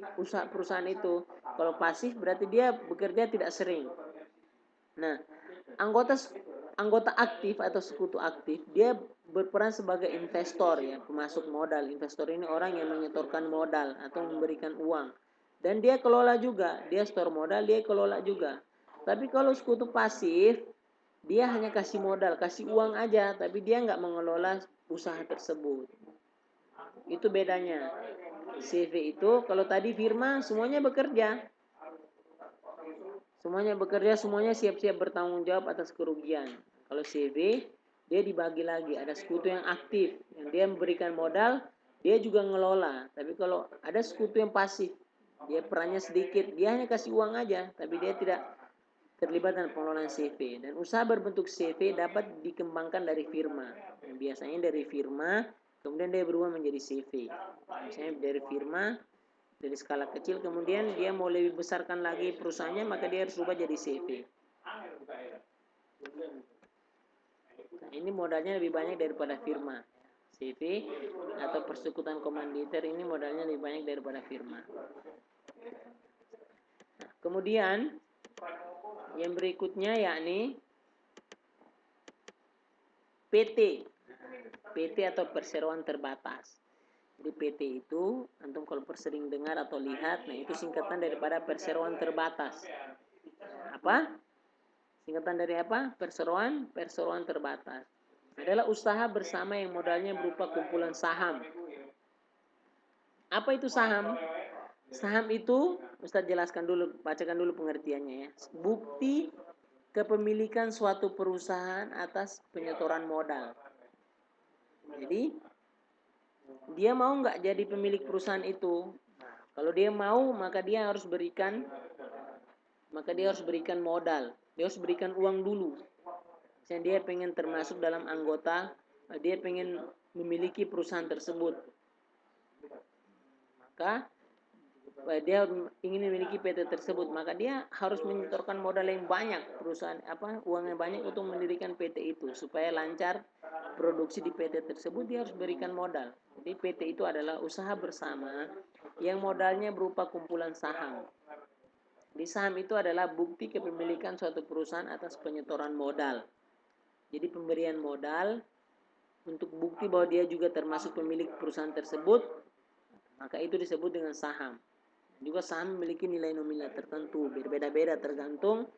perusahaan itu. Kalau pasif berarti dia bekerja tidak sering. Nah, anggota aktif atau sekutu aktif dia berperan sebagai investor ya, pemasok modal. Investor ini orang yang menyetorkan modal atau memberikan uang. Dan dia kelola juga, dia store modal, dia kelola juga. Tapi kalau sekutu pasif, dia hanya kasih modal, kasih uang aja, tapi dia nggak mengelola usaha tersebut. Itu bedanya. CV itu kalau tadi firma semuanya bekerja. Semuanya siap-siap bertanggung jawab atas kerugian. Kalau CV dia dibagi lagi, ada sekutu yang aktif, yang dia memberikan modal, dia juga ngelola. Tapi kalau ada sekutu yang pasif, dia perannya sedikit, dia hanya kasih uang aja, tapi dia tidak terlibat dalam pengelolaan CV. Dan usaha berbentuk CV dapat dikembangkan dari firma. Dan biasanya dari firma, kemudian dia berubah menjadi CV. Misalnya dari firma, dari skala kecil, kemudian dia mau lebih besarkan lagi perusahaannya, maka dia harus ubah jadi CV. Nah, ini modalnya lebih banyak daripada firma. CV atau persekutuan komanditer ini modalnya lebih banyak daripada firma. Nah, kemudian yang berikutnya yakni PT atau perseroan terbatas. Jadi PT itu antum kalau sering dengar atau lihat, nah itu singkatan daripada perseroan terbatas. Apa? Singkatan dari apa? Perseroan terbatas. Adalah usaha bersama yang modalnya berupa kumpulan saham. Apa itu saham? Saham itu, Ustaz jelaskan dulu, bacakan dulu pengertiannya ya. Bukti kepemilikan suatu perusahaan atas penyetoran modal. Jadi, dia mau nggak jadi pemilik perusahaan itu? Kalau dia mau, maka dia harus berikan modal. Dia harus berikan uang dulu. Misalnya dia pengen termasuk dalam anggota, dia pengen memiliki perusahaan tersebut. Maka dia ingin memiliki PT tersebut, maka dia harus menyetorkan modal yang banyak, perusahaan uang yang banyak untuk mendirikan PT itu supaya lancar produksi di PT tersebut. Dia harus berikan modal. Jadi PT itu adalah usaha bersama yang modalnya berupa kumpulan saham. Di saham itu adalah bukti kepemilikan suatu perusahaan atas penyetoran modal. Jadi pemberian modal untuk bukti bahwa dia juga termasuk pemilik perusahaan tersebut, maka itu disebut dengan saham. Juga saham memiliki nilai nominal tertentu, berbeda-beda tergantung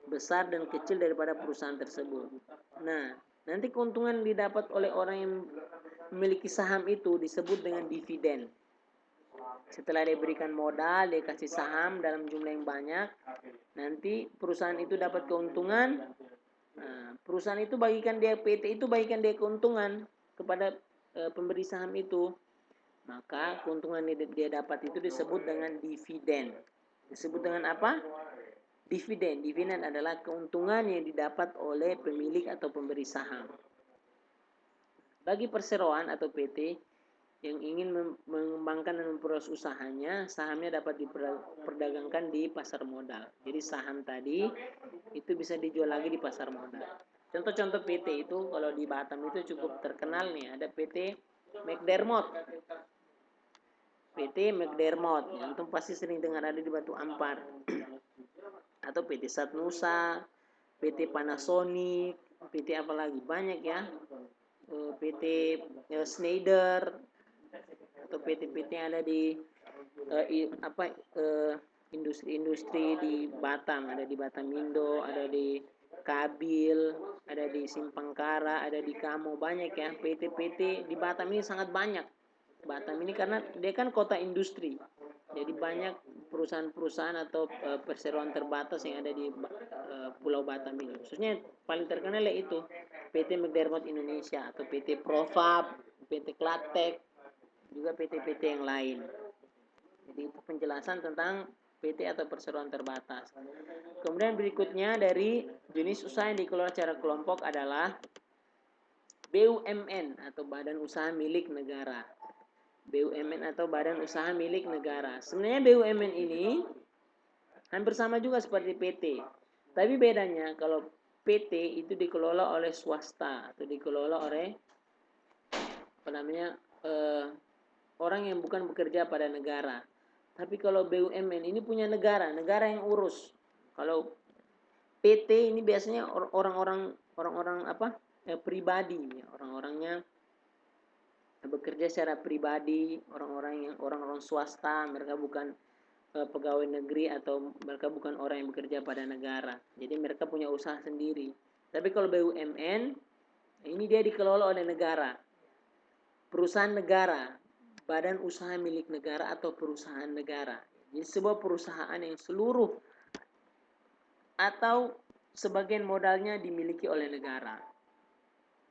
besar dan kecil daripada perusahaan tersebut. Nah, nanti keuntungan didapat oleh orang yang memiliki saham itu disebut dengan dividen. Setelah dia berikan modal, dia kasih saham dalam jumlah yang banyak, nanti perusahaan itu dapat keuntungan. Nah, perusahaan itu bagikan dia, PT itu bagikan dia keuntungan kepada pemberi saham itu. Maka keuntungan yang dia dapat itu disebut dengan dividen. Disebut dengan apa? Dividen. Dividen adalah keuntungan yang didapat oleh pemilik atau pemberi saham. Bagi perseroan atau PT yang ingin mengembangkan dan memperluas usahanya, sahamnya dapat diperdagangkan di pasar modal. Jadi saham tadi itu bisa dijual lagi di pasar modal. Contoh-contoh PT itu kalau di Batam itu cukup terkenal nih, ada PT McDermott. PT McDermott, yang antum pasti sering dengar ada di Batu Ampar. Atau PT Satnusa, PT Panasonic, PT apa lagi? Banyak ya. PT Schneider, atau PT-PT yang ada di industri-industri di Batam, ada di Batamindo, ada di Kabil, ada di Simpangkara, ada di Kamo, banyak ya. PT-PT di Batam ini sangat banyak. Batam ini karena dia kan kota industri, jadi banyak perusahaan-perusahaan atau perseroan terbatas yang ada di Pulau Batam ini. Khususnya paling terkenal itu PT McDermott Indonesia atau PT Profab, PT Klatek, juga PT-PT yang lain. Jadi itu penjelasan tentang PT atau perseroan terbatas. Kemudian berikutnya dari jenis usaha yang dikelola secara kelompok adalah BUMN atau Badan Usaha Milik Negara. BUMN atau Badan Usaha Milik Negara. Sebenarnya BUMN ini hampir sama juga seperti PT. Tapi bedanya kalau PT itu dikelola oleh swasta atau dikelola oleh orang yang bukan bekerja pada negara. Tapi kalau BUMN ini punya negara yang urus. Kalau PT ini biasanya orang-orang pribadi, orang-orangnya bekerja secara pribadi, orang-orang swasta, mereka bukan pegawai negeri atau mereka bukan orang yang bekerja pada negara. Jadi mereka punya usaha sendiri. Tapi kalau BUMN ini dia dikelola oleh negara. Perusahaan negara, badan usaha milik negara atau perusahaan negara. Jadi sebuah perusahaan yang seluruh atau sebagian modalnya dimiliki oleh negara.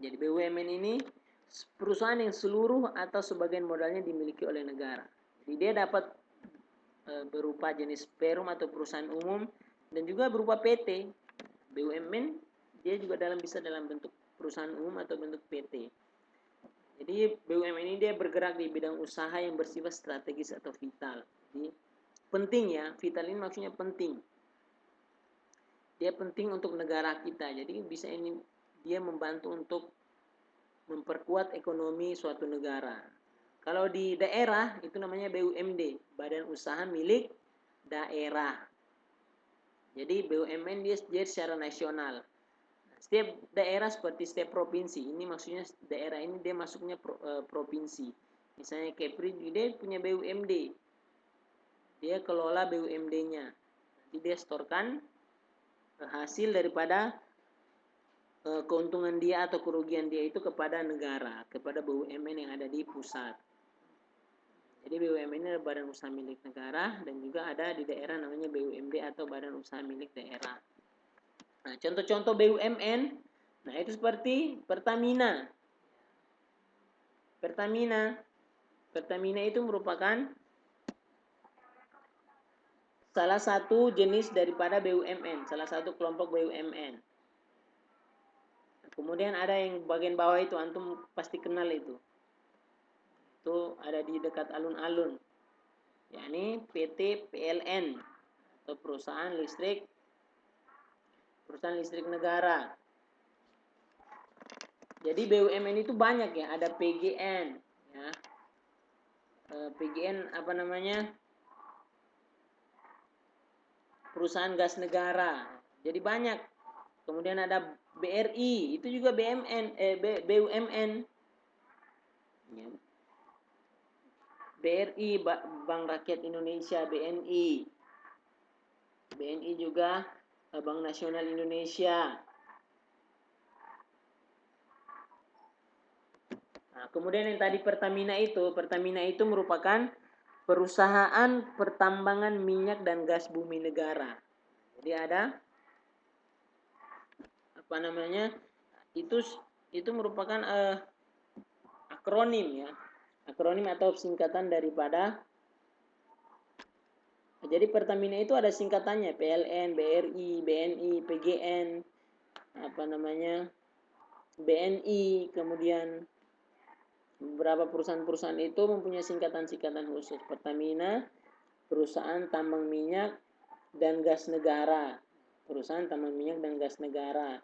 Jadi BUMN ini perusahaan yang seluruh atau sebagian modalnya dimiliki oleh negara. Jadi dia dapat berupa jenis perum atau perusahaan umum dan juga berupa PT. BUMN dia juga bisa dalam bentuk perusahaan umum atau bentuk PT. Jadi BUMN ini dia bergerak di bidang usaha yang bersifat strategis atau vital. Jadi penting ya, vital ini maksudnya penting. Dia penting untuk negara kita. Jadi bisa ini dia membantu untuk memperkuat ekonomi suatu negara. Kalau di daerah itu namanya BUMD, Badan Usaha Milik Daerah. Jadi BUMN dia secara nasional. Setiap daerah seperti setiap provinsi, ini maksudnya daerah ini dia masuknya provinsi. Misalnya Kepri dia punya BUMD, dia kelola BUMD-nya. Nanti dia setorkan hasil daripada keuntungan dia atau kerugian dia itu kepada negara, kepada BUMN yang ada di pusat. Jadi BUMN ini adalah badan usaha milik negara dan juga ada di daerah namanya BUMD atau badan usaha milik daerah. Nah, contoh-contoh BUMN, nah itu seperti Pertamina. Pertamina itu merupakan salah satu jenis daripada BUMN, salah satu kelompok BUMN. Kemudian ada yang bagian bawah itu, antum pasti kenal itu. Itu ada di dekat alun-alun. yakni PT PLN atau perusahaan listrik negara. Jadi BUMN itu banyak ya, ada PGN ya. PGN apa namanya? Perusahaan gas negara. Jadi banyak. Kemudian ada BRI, itu juga BUMN. Ya. BRI, Bank Rakyat Indonesia, BNI. BNI juga Bank Nasional Indonesia. Nah, kemudian yang tadi Pertamina itu merupakan perusahaan pertambangan minyak dan gas bumi negara. Jadi ada apa namanya? Itu merupakan akronim ya. Akronim atau singkatan daripada. Jadi Pertamina itu ada singkatannya, PLN, BRI, BNI, PGN, apa namanya? BNI, kemudian beberapa perusahaan-perusahaan itu mempunyai singkatan-singkatan khusus. Pertamina, perusahaan tambang minyak dan gas negara. Perusahaan tambang minyak dan gas negara.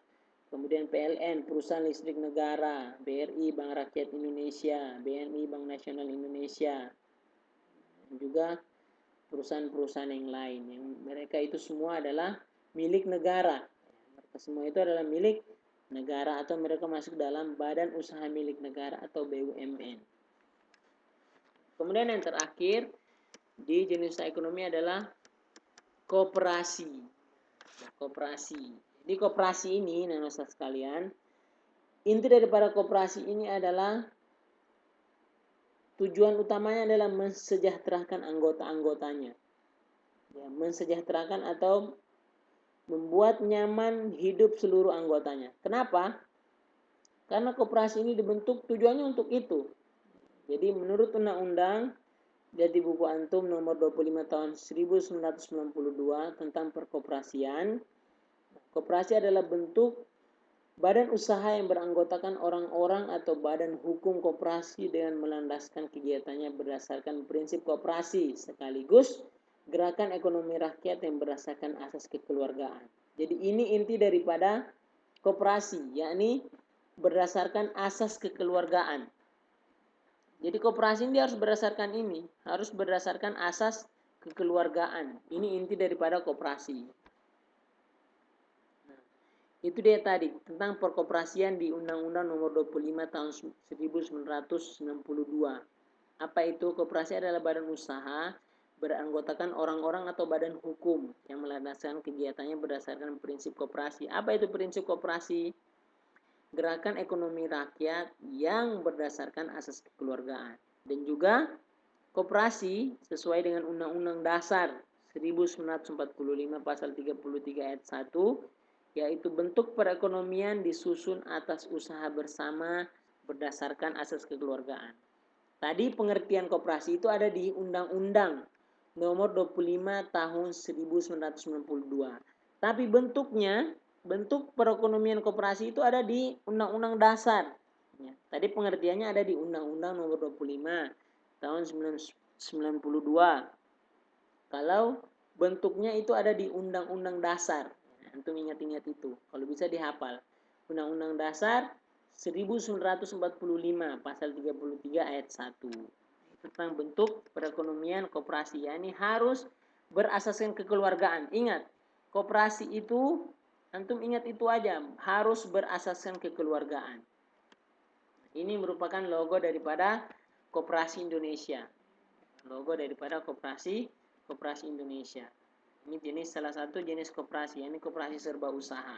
Kemudian PLN, perusahaan listrik negara. BRI, Bank Rakyat Indonesia. BNI, Bank Nasional Indonesia. Dan juga perusahaan-perusahaan yang lain. Yang mereka itu semua adalah milik negara. Mereka semua itu adalah milik negara atau mereka masuk dalam badan usaha milik negara atau BUMN. Kemudian yang terakhir di jenis usaha ekonomi adalah koperasi. Koperasi. Di koperasi ini, nanosa sekalian, inti daripada koperasi ini adalah tujuan utamanya adalah mensejahterakan anggota-anggotanya. Ya, mensejahterakan atau membuat nyaman hidup seluruh anggotanya. Kenapa? Karena koperasi ini dibentuk tujuannya untuk itu. Jadi menurut undang-undang jadi buku antum nomor 25 tahun 1992 tentang perkoperasian, koperasi adalah bentuk badan usaha yang beranggotakan orang-orang atau badan hukum koperasi dengan melandaskan kegiatannya berdasarkan prinsip koperasi sekaligus gerakan ekonomi rakyat yang berdasarkan asas kekeluargaan. Jadi ini inti daripada koperasi, yakni berdasarkan asas kekeluargaan. Jadi koperasi ini harus berdasarkan ini, harus berdasarkan asas kekeluargaan. Ini inti daripada koperasi. Nah, itu dia tadi tentang perkoperasian di Undang-Undang Nomor 25 Tahun 1992. Apa itu? Koperasi adalah badan usaha beranggotakan orang-orang atau badan hukum yang melandaskan kegiatannya berdasarkan prinsip koperasi. Apa itu prinsip koperasi? Gerakan ekonomi rakyat yang berdasarkan asas kekeluargaan. Dan juga koperasi sesuai dengan Undang-Undang Dasar 1945 pasal 33 ayat 1, yaitu bentuk perekonomian disusun atas usaha bersama berdasarkan asas kekeluargaan. Tadi pengertian koperasi itu ada di Undang-Undang Nomor 25 Tahun 1992. Tapi bentuk perekonomian koperasi itu ada di Undang-Undang Dasar. Ya, tadi pengertiannya ada di Undang-Undang Nomor 25 Tahun 1992. Kalau bentuknya itu ada di Undang-Undang Dasar. Antum ingat-ingat itu. Kalau bisa dihafal. Undang-Undang Dasar 1945 pasal 33 ayat 1. Tentang bentuk perekonomian koperasi. Ya, ini harus berasaskan kekeluargaan. Ingat, koperasi itu antum ingat itu aja, harus berasaskan kekeluargaan. Ini merupakan logo daripada Koperasi Indonesia. Logo daripada Koperasi Indonesia. Ini salah satu jenis koperasi, ini koperasi serba usaha.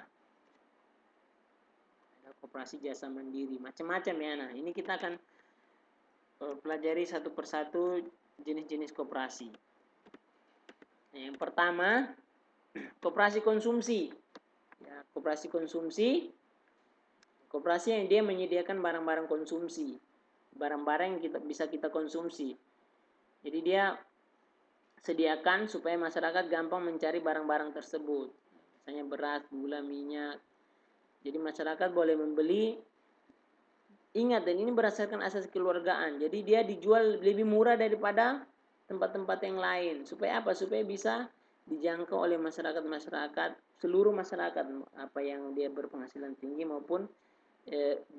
Ada koperasi jasa mandiri, macam-macam ya. Nah, ini kita akan pelajari satu persatu jenis-jenis koperasi. Nah, yang pertama, koperasi konsumsi. Ya, koperasi konsumsi, koperasi yang dia menyediakan barang-barang konsumsi, barang-barang yang bisa kita konsumsi. Jadi dia sediakan supaya masyarakat gampang mencari barang-barang tersebut. Misalnya beras, gula, minyak. Jadi masyarakat boleh membeli. Ingat, dan ini berdasarkan asas kekeluargaan. Jadi dia dijual lebih murah daripada tempat-tempat yang lain. Supaya apa? Supaya bisa dijangkau oleh masyarakat-masyarakat, seluruh masyarakat, apa yang dia berpenghasilan tinggi maupun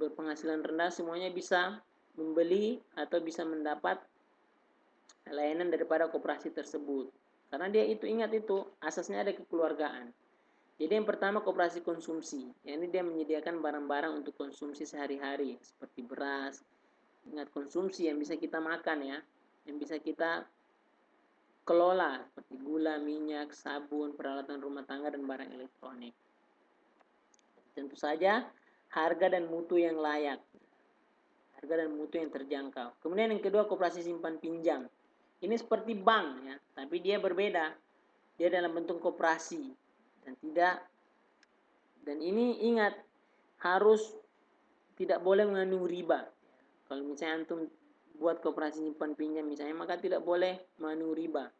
berpenghasilan rendah, semuanya bisa membeli atau bisa mendapat layanan daripada koperasi tersebut. Karena dia itu, ingat itu, asasnya ada kekeluargaan. Jadi yang pertama koperasi konsumsi. Ini dia menyediakan barang-barang untuk konsumsi sehari-hari seperti beras. Ingat, konsumsi yang bisa kita makan ya, yang bisa kita kelola seperti gula, minyak, sabun, peralatan rumah tangga dan barang elektronik. Tentu saja harga dan mutu yang layak. Harga dan mutu yang terjangkau. Kemudian yang kedua koperasi simpan pinjam. Ini seperti bank ya, tapi dia berbeda. Dia dalam bentuk koperasi dan ini ingat harus tidak boleh mengandung riba. Kalau misalnya antum buat koperasi simpan pinjam misalnya, maka tidak boleh mengandung riba.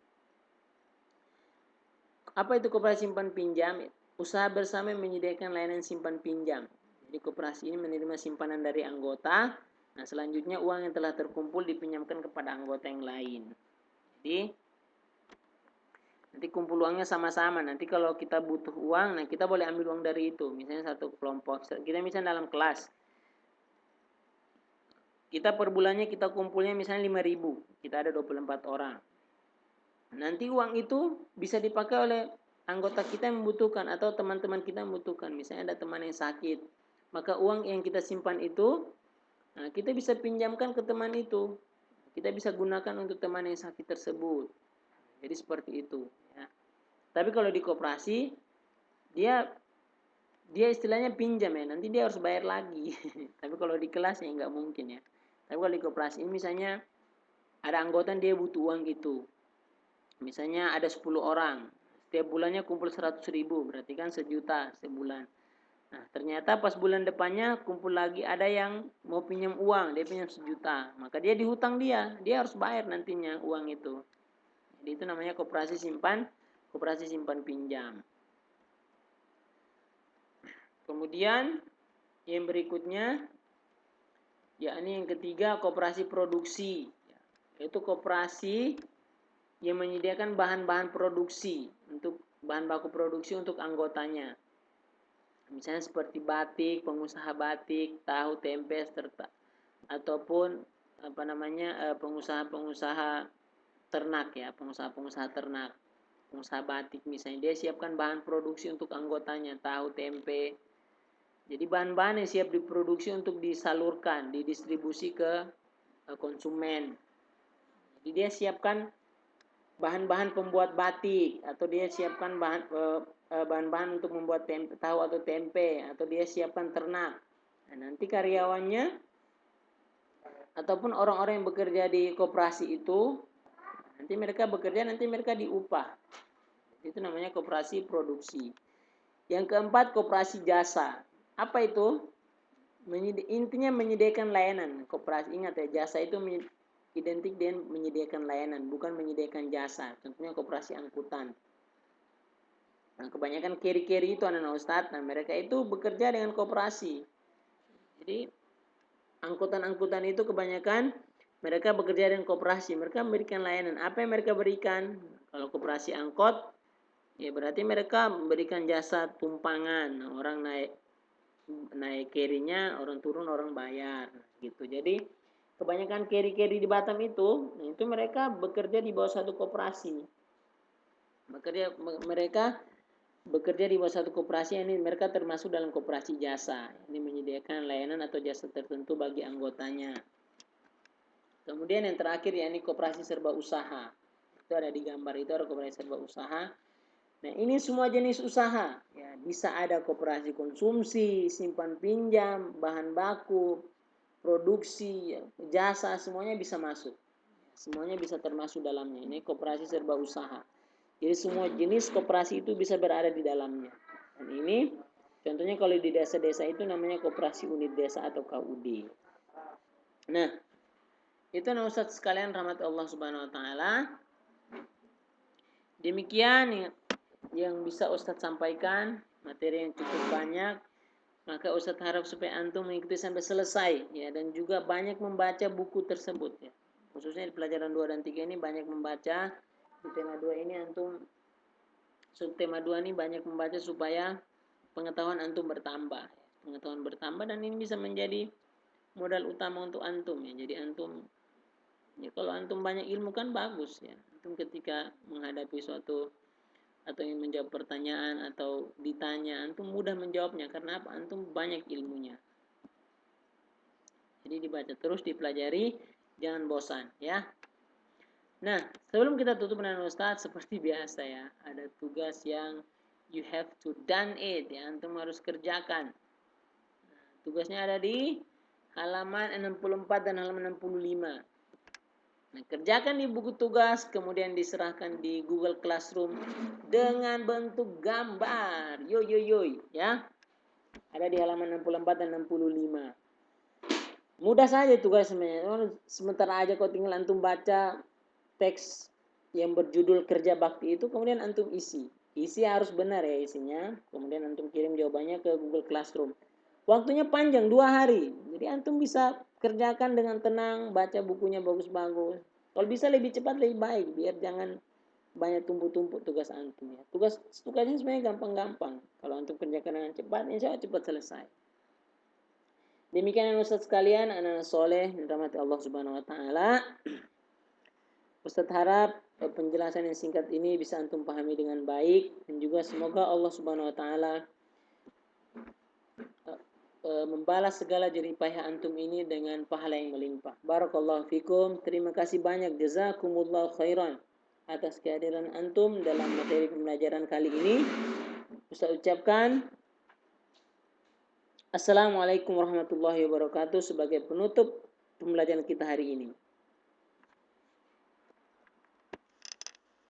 Apa itu koperasi simpan pinjam? Usaha bersama menyediakan layanan simpan pinjam. Jadi koperasi ini menerima simpanan dari anggota. Nah, selanjutnya uang yang telah terkumpul dipinjamkan kepada anggota yang lain. Jadi nanti kumpul uangnya sama-sama. Nanti kalau kita butuh uang, nah kita boleh ambil uang dari itu. Misalnya satu kelompok, kita misalnya dalam kelas, kita per bulannya kita kumpulnya misalnya 5.000, kita ada 24 orang. Nanti uang itu bisa dipakai oleh anggota kita yang membutuhkan atau teman-teman kita yang membutuhkan. Misalnya ada teman yang sakit, maka uang yang kita simpan itu, nah kita bisa pinjamkan ke teman itu. Kita bisa gunakan untuk teman yang sakit tersebut. Jadi seperti itu. Ya. Tapi kalau di koperasi, dia istilahnya pinjam ya, nanti dia harus bayar lagi. Tapi kalau di kelas ya nggak mungkin ya. Tapi kalau di koperasi ini misalnya ada anggota dia butuh uang itu. Misalnya ada 10 orang, setiap bulannya kumpul 100.000, berarti kan 1.000.000 sebulan. Nah, ternyata pas bulan depannya kumpul lagi ada yang mau pinjam uang, dia pinjam 1.000.000, maka dia dihutang dia harus bayar nantinya uang itu. Jadi itu namanya koperasi simpan pinjam. Kemudian yang berikutnya, yakni yang ketiga koperasi produksi, yaitu koperasi yang menyediakan bahan-bahan produksi untuk bahan baku produksi untuk anggotanya. Misalnya seperti batik, pengusaha batik, tahu, tempe, serta ataupun pengusaha-pengusaha ternak ya, pengusaha-pengusaha ternak, pengusaha batik misalnya dia siapkan bahan produksi untuk anggotanya, tahu, tempe. Jadi bahan-bahan yang siap diproduksi untuk disalurkan, didistribusi ke konsumen. Jadi dia siapkan bahan-bahan pembuat batik, atau dia siapkan bahan-bahan untuk membuat tempe, tahu atau tempe, atau dia siapkan ternak. Nah, nanti karyawannya ataupun orang-orang yang bekerja di koperasi itu, nanti mereka bekerja, nanti mereka diupah. Itu namanya koperasi produksi. Yang keempat, koperasi jasa. Apa itu? Intinya menyediakan layanan. Koperasi, ingat ya, jasa itu identik dengan menyediakan layanan, bukan menyediakan jasa. Contohnya koperasi angkutan. Nah, kebanyakan carry-carry itu anak-anak Ustadz, nah mereka itu bekerja dengan koperasi. Jadi angkutan-angkutan itu kebanyakan mereka bekerja dengan koperasi. Mereka memberikan layanan. Apa yang mereka berikan? Kalau koperasi angkot, ya berarti mereka memberikan jasa tumpangan. Orang naik carry-nya, orang turun, orang bayar. Gitu. Jadi kebanyakan carry-carry di Batam itu mereka bekerja di bawah satu koperasi. Mereka bekerja di bawah satu koperasi, ini mereka termasuk dalam koperasi jasa. Ini menyediakan layanan atau jasa tertentu bagi anggotanya. Kemudian yang terakhir yakni koperasi serba usaha. Itu ada di gambar itu, ada koperasi serba usaha. Nah, ini semua jenis usaha. Ya, bisa ada koperasi konsumsi, simpan pinjam, bahan baku, produksi, jasa, semuanya bisa masuk. Semuanya bisa termasuk dalamnya. Ini koperasi serba usaha. Jadi semua jenis koperasi itu bisa berada di dalamnya. Dan ini contohnya kalau di desa-desa itu namanya koperasi unit desa atau KUD. Nah, itu Ustadz sekalian rahmat Allah Subhanahu wa taala. Demikian yang bisa Ustadz sampaikan, materi yang cukup banyak. Maka Ustadz harap supaya antum mengikuti sampai selesai ya, dan juga banyak membaca buku tersebut ya. Khususnya di pelajaran 2 dan 3 ini banyak membaca. Di tema 2 ini antum, subtema 2 ini banyak membaca supaya pengetahuan antum bertambah. Pengetahuan bertambah dan ini bisa menjadi modal utama untuk antum ya. Jadi antum ya, kalau antum banyak ilmu kan bagus ya. Antum ketika menghadapi suatu atau ingin menjawab pertanyaan atau ditanya, antum mudah menjawabnya karena apa? Antum banyak ilmunya. Jadi dibaca terus, dipelajari, jangan bosan ya. Nah, sebelum kita tutup dengan Ustadz, seperti biasa ya, ada tugas yang you have to done it ya, antum harus kerjakan. Nah, tugasnya ada di halaman 64 dan halaman 65. Nah, kerjakan di buku tugas, kemudian diserahkan di Google Classroom dengan bentuk gambar. Yo yo yo ya. Ada di halaman 64 dan 65. Mudah saja tugas sebenarnya. Sementara aja kau tinggal antum baca teks yang berjudul kerja bakti itu, kemudian antum isi. Isi harus benar ya isinya. Kemudian antum kirim jawabannya ke Google Classroom. Waktunya panjang 2 hari. Jadi antum bisa kerjakan dengan tenang, baca bukunya bagus-bagus. Kalau bisa lebih cepat lebih baik, biar jangan banyak tumpuk-tumpuk tugas antum ya. Tugasnya sebenarnya gampang-gampang. Kalau antum kerjakan dengan cepat, insya Allah cepat selesai. Demikian Ustaz sekalian, anak-anak soleh dirahmati Allah Subhanahu Wa Taala. Ustaz harap penjelasan yang singkat ini bisa antum pahami dengan baik dan juga semoga Allah Subhanahu Wa Taala membalas segala jerih payah antum ini dengan pahala yang melimpah. Barakallahu fikum. Terima kasih banyak, jazakumullahu khairan atas kehadiran antum dalam materi pembelajaran kali ini. Ustaz ucapkan Assalamualaikum warahmatullahi wabarakatuh sebagai penutup pembelajaran kita hari ini.